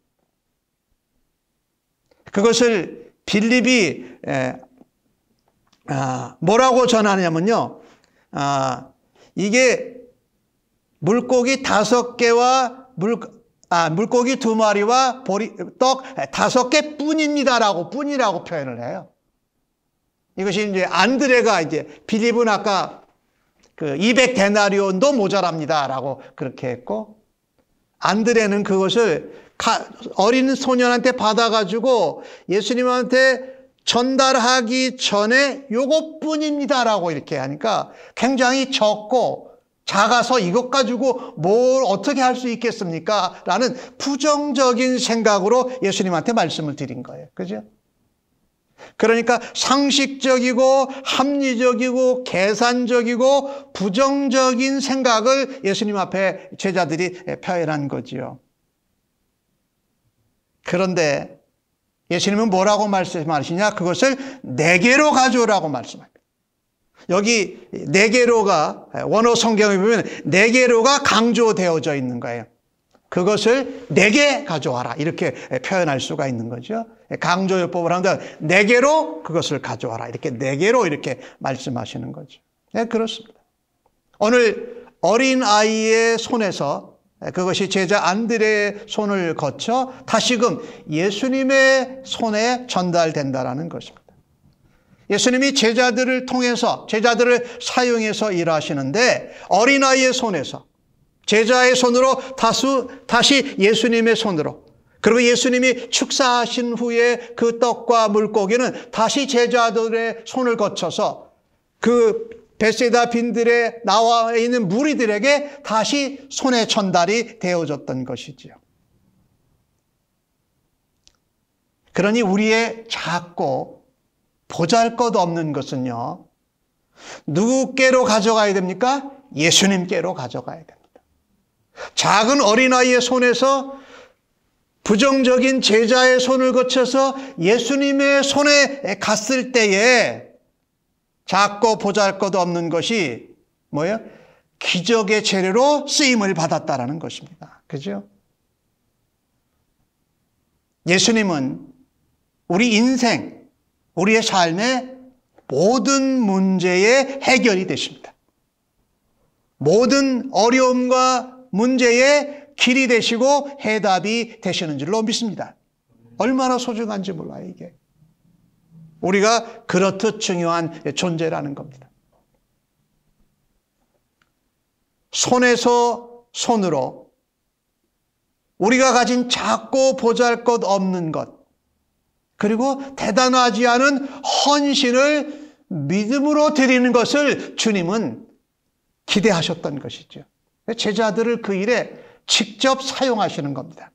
그것을 빌립이 뭐라고 전하냐면요. 이게 물고기 5개와 물고기 2마리와 떡 5개 뿐입니다라고 뿐이라고 표현을 해요. 이것이 이제 안드레가 이제 빌립은 아까 그 200데나리온도 모자랍니다라고 그렇게 했고 안드레는 그것을 어린 소년한테 받아가지고 예수님한테 전달하기 전에 요것뿐입니다라고 이렇게 하니까 굉장히 적고 작아서 이것 가지고 뭘 어떻게 할 수 있겠습니까? 라는 부정적인 생각으로 예수님한테 말씀을 드린 거예요. 그죠? 그러니까 상식적이고 합리적이고 계산적이고 부정적인 생각을 예수님 앞에 제자들이 표현한 거지요. 그런데 예수님은 뭐라고 말씀하시냐? 그것을 4개로 가져오라고 말씀합니다. 여기 4개로가 원어 성경에 보면 4개로가 강조되어져 있는 거예요. 그것을 4개 가져와라 이렇게 표현할 수가 있는 거죠. 강조요법을 한다 4개로 그것을 가져와라 이렇게 4개로 이렇게 말씀하시는 거죠. 네, 그렇습니다. 오늘 어린아이의 손에서 그것이 제자 안드레의 손을 거쳐 다시금 예수님의 손에 전달된다라는 것입니다. 예수님이 제자들을 통해서 제자들을 사용해서 일하시는데 어린아이의 손에서 제자의 손으로 다시 예수님의 손으로 그리고 예수님이 축사하신 후에 그 떡과 물고기는 다시 제자들의 손을 거쳐서 그 벳세다 빈들에 나와 있는 무리들에게 다시 손에 전달이 되어졌던 것이지요. 그러니 우리의 작고 보잘것없는 것은요. 누구께로 가져가야 됩니까? 예수님께로 가져가야 됩니다. 작은 어린아이의 손에서 부정적인 제자의 손을 거쳐서 예수님의 손에 갔을 때에 작고 보잘것없는 것이 뭐예요? 기적의 재료로 쓰임을 받았다라는 것입니다. 그죠? 예수님은 우리 인생, 우리의 삶의 모든 문제의 해결이 되십니다. 모든 어려움과 문제의 길이 되시고 해답이 되시는 줄로 믿습니다. 얼마나 소중한지 몰라요, 이게. 우리가 그렇듯 중요한 존재라는 겁니다. 손에서 손으로 우리가 가진 작고 보잘것없는 것 그리고 대단하지 않은 헌신을 믿음으로 드리는 것을 주님은 기대하셨던 것이죠. 제자들을 그 일에 직접 사용하시는 겁니다.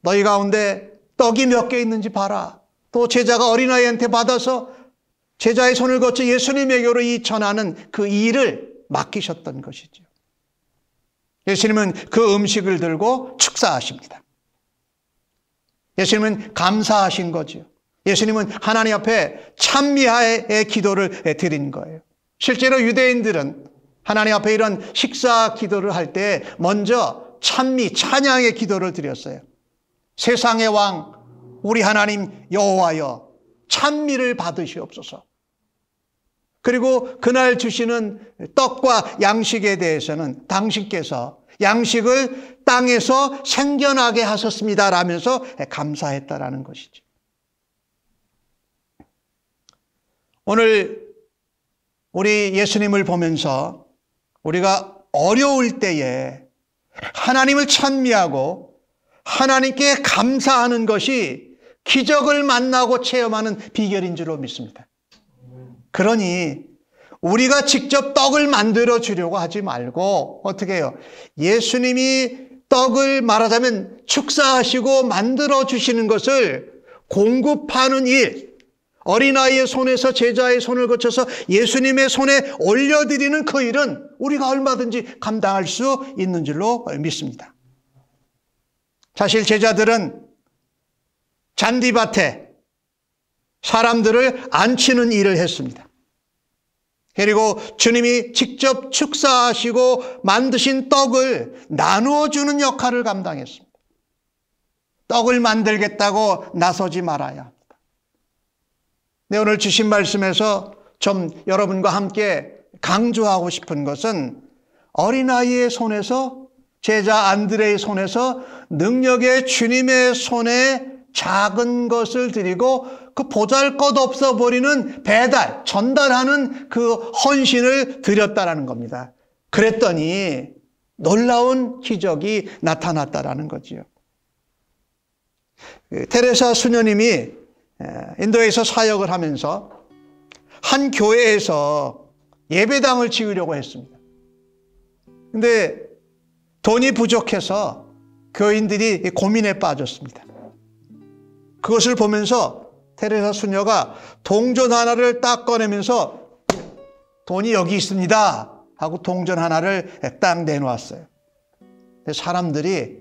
너희 가운데 떡이 몇 개 있는지 봐라. 또 제자가 어린아이한테 받아서 제자의 손을 거쳐 예수님에게로 이 전하는 그 일을 맡기셨던 것이죠. 예수님은 그 음식을 들고 축사하십니다. 예수님은 감사하신 거죠. 예수님은 하나님 앞에 찬미하의 기도를 드린 거예요. 실제로 유대인들은 하나님 앞에 이런 식사 기도를 할 때 먼저 찬미, 찬양의 기도를 드렸어요. 세상의 왕 우리 하나님 여호와여 찬미를 받으시옵소서. 그리고 그날 주시는 떡과 양식에 대해서는 당신께서 양식을 땅에서 생겨나게 하셨습니다 라면서 감사했다라는 것이죠. 오늘 우리 예수님을 보면서 우리가 어려울 때에 하나님을 찬미하고 하나님께 감사하는 것이 기적을 만나고 체험하는 비결인 줄로 믿습니다. 그러니 우리가 직접 떡을 만들어 주려고 하지 말고 어떻게 해요? 예수님이 떡을 말하자면 축사하시고 만들어 주시는 것을 공급하는 일, 어린아이의 손에서 제자의 손을 거쳐서 예수님의 손에 올려드리는 그 일은 우리가 얼마든지 감당할 수 있는 줄로 믿습니다. 사실 제자들은 잔디밭에 사람들을 앉히는 일을 했습니다. 그리고 주님이 직접 축사하시고 만드신 떡을 나누어 주는 역할을 감당했습니다. 떡을 만들겠다고 나서지 말아야 합니다. 네, 오늘 주신 말씀에서 좀 여러분과 함께 강조하고 싶은 것은 어린아이의 손에서, 제자 안드레의 손에서 능력의 주님의 손에 작은 것을 드리고 그 보잘것없어 버리는 배달, 전달하는 그 헌신을 드렸다라는 겁니다. 그랬더니 놀라운 기적이 나타났다라는 거지요. 테레사 수녀님이 인도에서 사역을 하면서 한 교회에서 예배당을 지으려고 했습니다. 근데 돈이 부족해서 교인들이 고민에 빠졌습니다. 그것을 보면서 테레사 수녀가 동전 하나를 딱 꺼내면서 돈이 여기 있습니다 하고 동전 하나를 딱 내놓았어요. 사람들이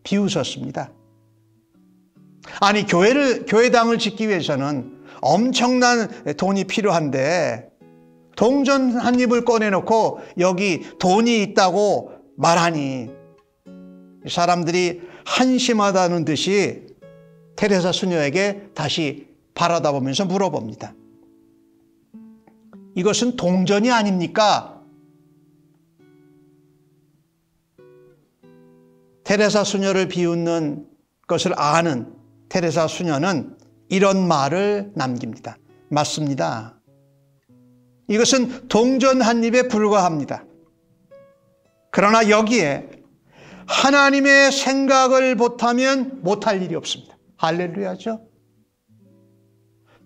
비웃었습니다. 아니, 교회당을 짓기 위해서는 엄청난 돈이 필요한데 동전 한 입을 꺼내놓고 여기 돈이 있다고 말하니 사람들이 한심하다는 듯이 테레사 수녀에게 다시 바라다보면서 물어봅니다. 이것은 동전이 아닙니까? 테레사 수녀를 비웃는 것을 아는 테레사 수녀는 이런 말을 남깁니다. 맞습니다. 이것은 동전 한 입에 불과합니다. 그러나 여기에 하나님의 생각을 못하면 못할 일이 없습니다. 할렐루야죠.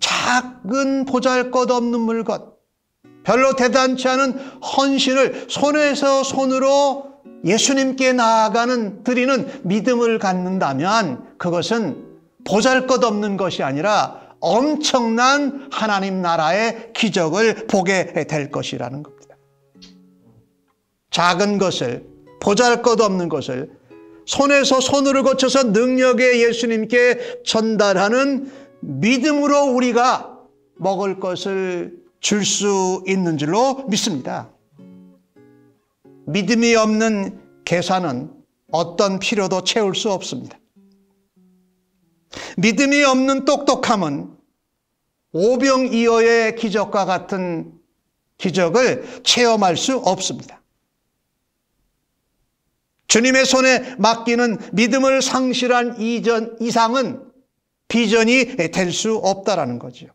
작은 보잘것없는 물건, 별로 대단치 않은 헌신을 손에서 손으로 예수님께 나아가는 드리는 믿음을 갖는다면 그것은 보잘것없는 것이 아니라 엄청난 하나님 나라의 기적을 보게 될 것이라는 겁니다. 작은 것을, 보잘것없는 것을 손에서 손으로 거쳐서 능력의 예수님께 전달하는 믿음으로 우리가 먹을 것을 줄 수 있는 줄로 믿습니다. 믿음이 없는 계산은 어떤 필요도 채울 수 없습니다. 믿음이 없는 똑똑함은 오병이어의 기적과 같은 기적을 체험할 수 없습니다. 주님의 손에 맡기는 믿음을 상실한 이상은 비전이 될 수 없다라는 거죠.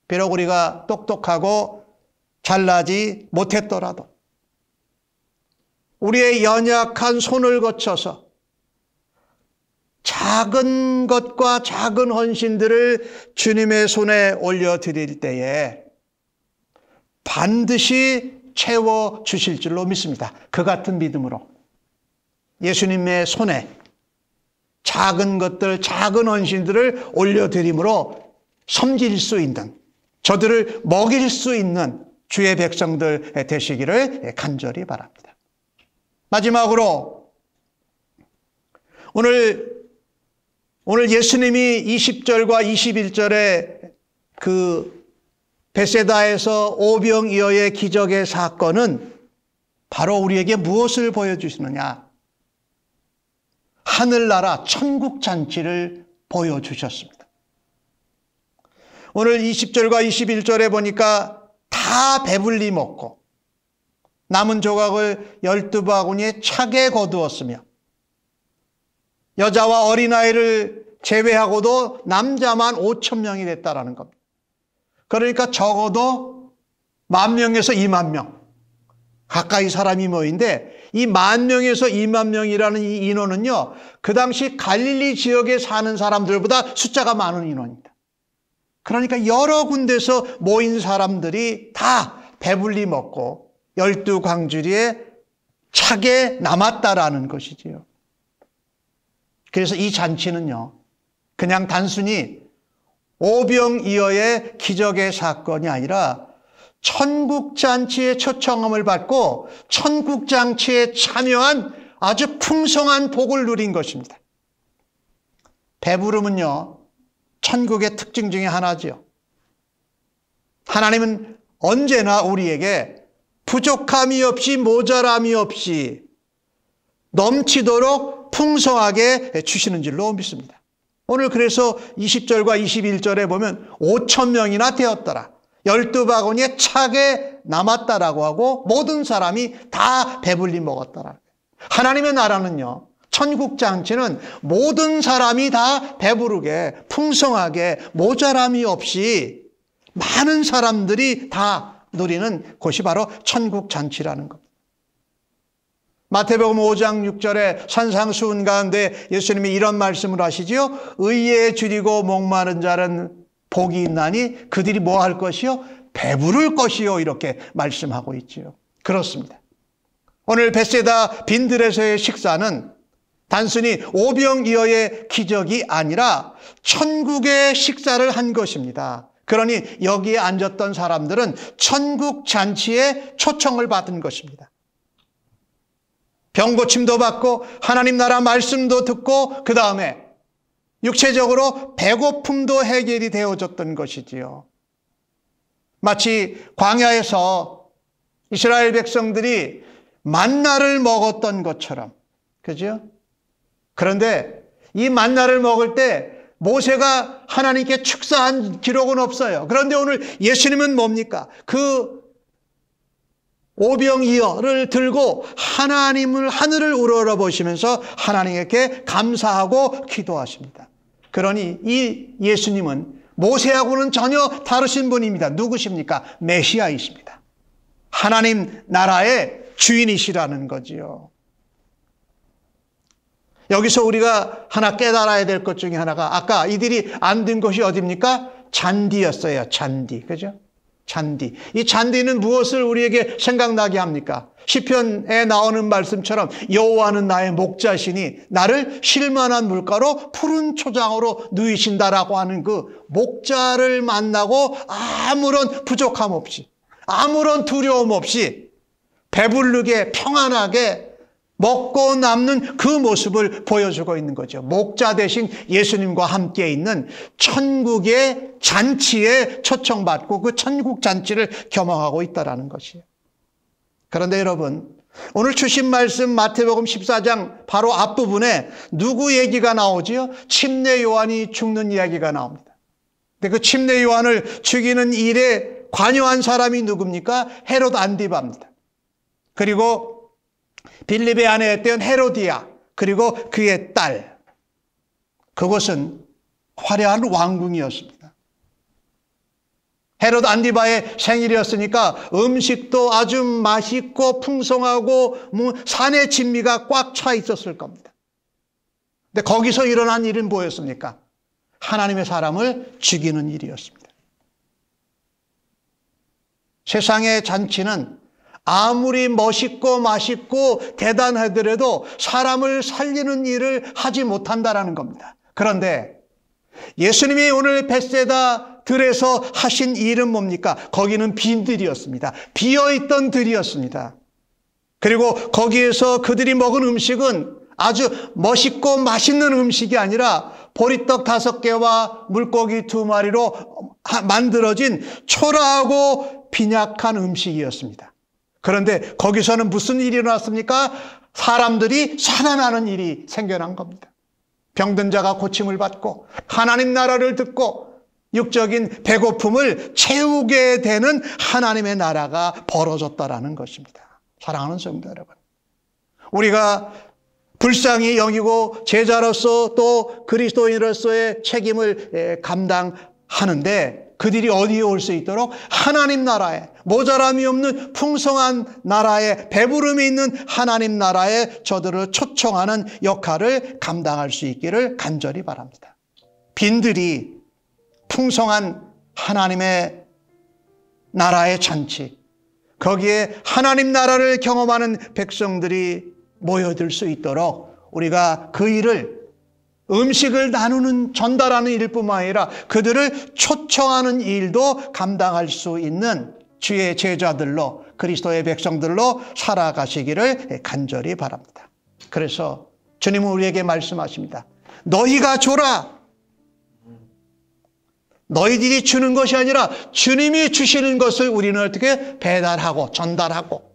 비록 우리가 똑똑하고 잘나지 못했더라도 우리의 연약한 손을 거쳐서 작은 것과 작은 헌신들을 주님의 손에 올려드릴 때에 반드시 채워주실 줄로 믿습니다. 그 같은 믿음으로 예수님의 손에 작은 것들, 작은 헌신들을 올려드림으로 섬길 수 있는, 저들을 먹일 수 있는 주의 백성들 되시기를 간절히 바랍니다. 마지막으로 오늘 예수님이 20절과 21절에 그 베세다에서 오병이어의 기적의 사건은 바로 우리에게 무엇을 보여주시느냐? 하늘나라 천국 잔치를 보여주셨습니다. 오늘 20절과 21절에 보니까 다 배불리 먹고 남은 조각을 12바구니에 차게 거두었으며 여자와 어린아이를 제외하고도 남자만 5,000명이 됐다라는 겁니다. 그러니까 적어도 10,000명에서 20,000명 가까이 사람이 모인데 이 10,000명에서 20,000명이라는 이 인원은요, 그 당시 갈릴리 지역에 사는 사람들보다 숫자가 많은 인원입니다. 그러니까 여러 군데서 모인 사람들이 다 배불리 먹고 12광주리에 차게 남았다라는 것이지요. 그래서 이 잔치는요, 그냥 단순히 오병이어의 기적의 사건이 아니라 천국잔치의 초청함을 받고 천국잔치에 참여한 아주 풍성한 복을 누린 것입니다. 배부름은요, 천국의 특징 중에 하나죠. 하나님은 언제나 우리에게 부족함이 없이 모자람이 없이 넘치도록 풍성하게 주시는 줄로 믿습니다. 오늘 그래서 20절과 21절에 보면 5,000명이나 되었더라. 12바구니에 차게 남았다라고 하고 모든 사람이 다 배불리 먹었더라. 하나님의 나라는요, 천국잔치는 모든 사람이 다 배부르게 풍성하게 모자람이 없이 많은 사람들이 다 누리는 곳이 바로 천국잔치라는 겁니다. 마태복음 5장 6절에 산상수훈 가운데 예수님이 이런 말씀을 하시지요. 의에 줄이고 목마른 자는 복이 있나니 그들이 뭐 할 것이요? 배부를 것이요. 이렇게 말씀하고 있지요. 그렇습니다. 오늘 벳세다 빈들에서의 식사는 단순히 오병이어의 기적이 아니라 천국의 식사를 한 것입니다. 그러니 여기에 앉았던 사람들은 천국 잔치에 초청을 받은 것입니다. 병고침도 받고 하나님 나라 말씀도 듣고 그 다음에 육체적으로 배고픔도 해결이 되어졌던 것이지요. 마치 광야에서 이스라엘 백성들이 만나를 먹었던 것처럼, 그죠? 그런데 이 만나를 먹을 때 모세가 하나님께 축사한 기록은 없어요. 그런데 오늘 예수님은 뭡니까? 그 오병이어를 들고 하늘을 우러러보시면서 하나님께 감사하고 기도하십니다. 그러니 이 예수님은 모세하고는 전혀 다르신 분입니다. 누구십니까? 메시아이십니다. 하나님 나라의 주인이시라는 거지요. 여기서 우리가 하나 깨달아야 될 것 중에 하나가 아까 이들이 앉은 곳이 어디입니까? 잔디였어요. 잔디. 그죠? 잔디. 이 잔디는 무엇을 우리에게 생각나게 합니까? 시편에 나오는 말씀처럼 여호와는 나의 목자시니 나를 쉴만한 물가로 푸른 초장으로 누이신다라고 하는 그 목자를 만나고 아무런 부족함 없이 아무런 두려움 없이 배부르게 평안하게 먹고 남는 그 모습을 보여주고 있는 거죠. 목자 대신 예수님과 함께 있는 천국의 잔치에 초청받고 그 천국 잔치를 겸허하고 있다는 것이에요. 그런데 여러분, 오늘 주신 말씀 마태복음 14장 바로 앞부분에 누구 얘기가 나오지요? 침례 요한이 죽는 이야기가 나옵니다. 근데 그 침례 요한을 죽이는 일에 관여한 사람이 누굽니까? 헤롯 안디바입니다. 그리고 빌립의 아내였던 헤로디아, 그리고 그의 딸. 그것은 화려한 왕궁이었습니다. 헤롯 안디바의 생일이었으니까 음식도 아주 맛있고 풍성하고 산의 진미가 꽉 차 있었을 겁니다. 근데 거기서 일어난 일은 뭐였습니까? 하나님의 사람을 죽이는 일이었습니다. 세상의 잔치는 아무리 멋있고 맛있고 대단하더라도 사람을 살리는 일을 하지 못한다라는 겁니다. 그런데 예수님이 오늘 벳세다 들에서 하신 일은 뭡니까? 거기는 빈 들이었습니다. 비어있던 들이었습니다. 그리고 거기에서 그들이 먹은 음식은 아주 멋있고 맛있는 음식이 아니라 보리떡 5개와 물고기 2마리로 만들어진 초라하고 빈약한 음식이었습니다. 그런데 거기서는 무슨 일이 일어났습니까? 사람들이 살아나는 일이 생겨난 겁니다. 병든 자가 고침을 받고 하나님 나라를 듣고 육적인 배고픔을 채우게 되는 하나님의 나라가 벌어졌다라는 것입니다. 사랑하는 성도 여러분, 우리가 불쌍히 여기고 제자로서 또 그리스도인으로서의 책임을 감당하는데 그들이 어디에 올 수 있도록 하나님 나라에 모자람이 없는 풍성한 나라에 배부름이 있는 하나님 나라에 저들을 초청하는 역할을 감당할 수 있기를 간절히 바랍니다. 빈들이 풍성한 하나님의 나라의 잔치, 거기에 하나님 나라를 경험하는 백성들이 모여들 수 있도록 우리가 그 일을 음식을 나누는 전달하는 일뿐만 아니라 그들을 초청하는 일도 감당할 수 있는 주의 제자들로 그리스도의 백성들로 살아가시기를 간절히 바랍니다. 그래서 주님은 우리에게 말씀하십니다. 너희가 줘라. 너희들이 주는 것이 아니라 주님이 주시는 것을 우리는 어떻게 배달하고 전달하고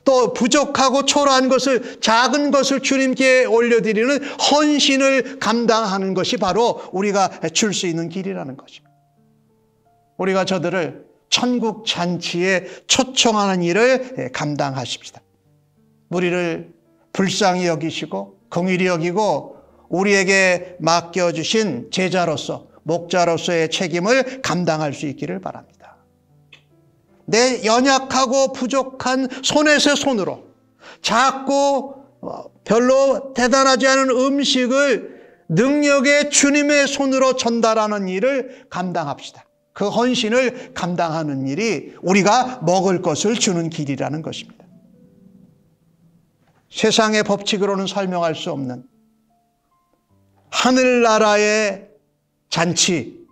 또 부족하고 초라한 것을 작은 것을 주님께 올려드리는 헌신을 감당하는 것이 바로 우리가 줄 수 있는 길이라는 것입니다. 우리가 저들을 천국 잔치에 초청하는 일을 감당하십시다. 우리를 불쌍히 여기시고 긍휼히 여기고 우리에게 맡겨주신 제자로서 목자로서의 책임을 감당할 수 있기를 바랍니다. 내 연약하고 부족한 손에서 손으로 작고 별로 대단하지 않은 음식을 능력의 주님의 손으로 전달하는 일을 감당합시다. 그 헌신을 감당하는 일이 우리가 먹을 것을 주는 길이라는 것입니다. 세상의 법칙으로는 설명할 수 없는 하늘나라의 잔치,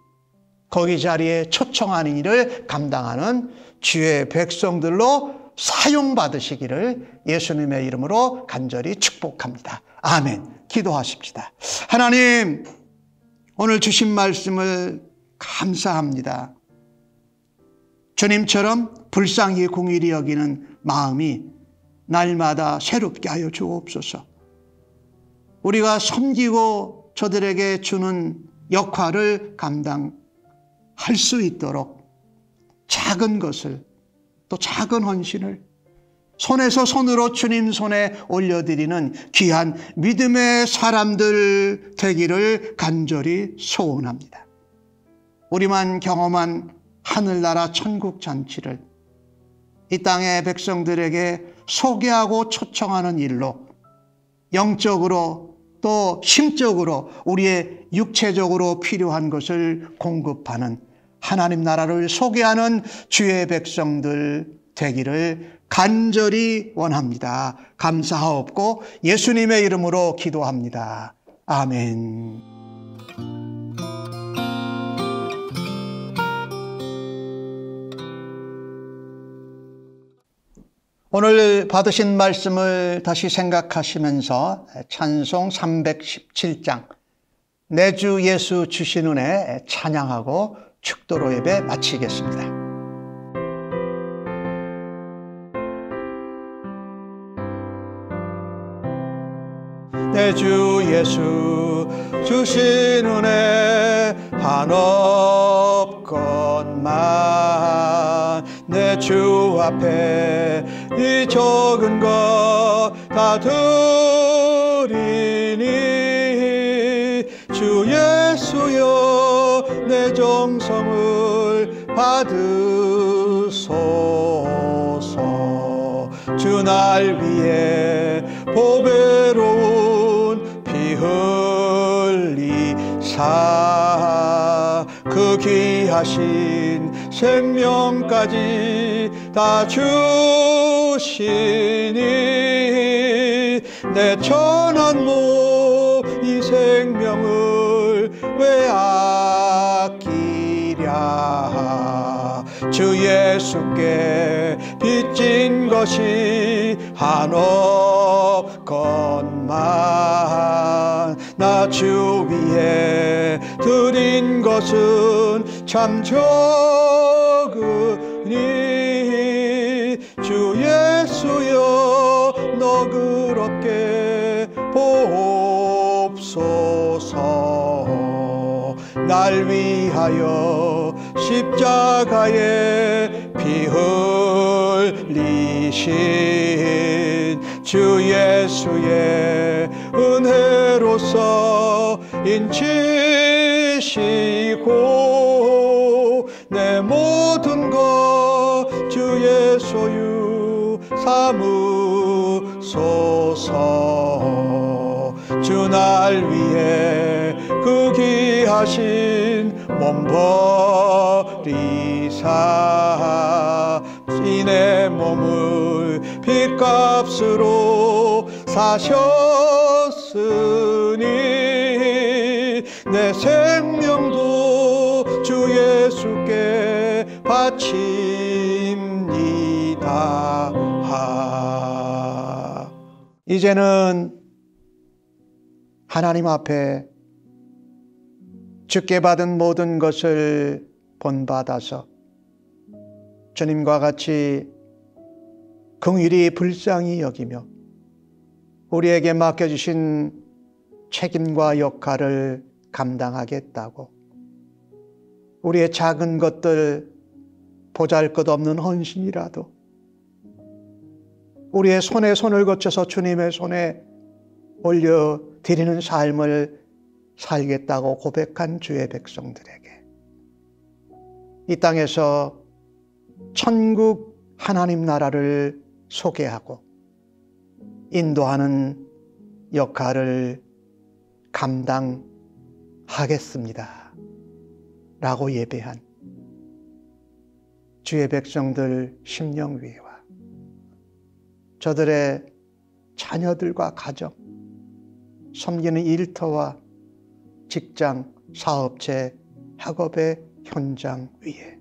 거기 자리에 초청하는 일을 감당하는 주의 백성들로 사용받으시기를 예수님의 이름으로 간절히 축복합니다. 아멘. 기도하십시다. 하나님, 오늘 주신 말씀을 감사합니다. 주님처럼 불쌍히 긍휼히 여기는 마음이 날마다 새롭게 하여 주옵소서. 우리가 섬기고 저들에게 주는 역할을 감당할 수 있도록 작은 것을 또 작은 헌신을 손에서 손으로 주님 손에 올려드리는 귀한 믿음의 사람들 되기를 간절히 소원합니다. 우리만 경험한 하늘나라 천국 잔치를 이 땅의 백성들에게 소개하고 초청하는 일로 영적으로 또 심적으로 우리의 육체적으로 필요한 것을 공급하는 하나님 나라를 소개하는 주의 백성들 되기를 간절히 원합니다. 감사하옵고 예수님의 이름으로 기도합니다. 아멘. 오늘 받으신 말씀을 다시 생각하시면서 찬송 317장 내 주 예수 주신 은혜 찬양하고 축도로 예배 마치겠습니다. 내 주 예수 주신 은혜 한없건만 내 주 앞에 이 적은 것 다 드리니 주 예수여 내 정성을 받으소서. 주 날 위해 보배로운 피 흘리사 그 귀하신 생명까지 다 주시니 내 천한 몸 이 생명을 왜 아끼랴. 주 예수께 빚진 것이 한없건만 나 주 위에 드린 것은 참 적으니 주 예수여 너그럽게 보옵소서. 날 위하여 십자가에 피 흘리신 주 예수의 은혜로서 인치시고 내 모든 것 주의 소유 삼으소서. 주 날 위해 그 귀하신 몸 버리사 내 몸을 핏값으로 사셨으니 내 생명도 주 예수께 바칩니다. 이제는 하나님 앞에 주께 받은 모든 것을 본받아서 주님과 같이 긍휼히 불쌍히 여기며 우리에게 맡겨주신 책임과 역할을 감당하겠다고 우리의 작은 것들 보잘것없는 헌신이라도 우리의 손에 손을 거쳐서 주님의 손에 올려드리는 삶을 살겠다고 고백한 주의 백성들에게 이 땅에서 천국 하나님 나라를 소개하고 인도하는 역할을 감당하겠습니다 라고 예배한 주의 백성들 심령위와 저들의 자녀들과 가정, 섬기는 일터와 직장, 사업체, 학업의 현장 위에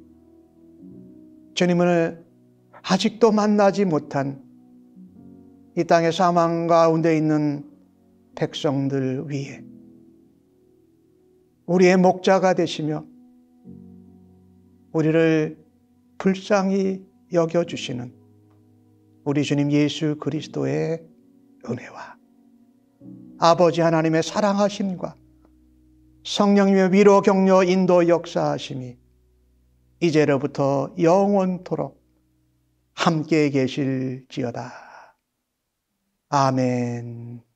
주님을 아직도 만나지 못한 이 땅의 사망 가운데 있는 백성들 위에 우리의 목자가 되시며 우리를 불쌍히 여겨주시는 우리 주님 예수 그리스도의 은혜와 아버지 하나님의 사랑하심과 성령님의 위로 격려 인도 역사하심이 이제로부터 영원토록 함께 계실지어다. 아멘.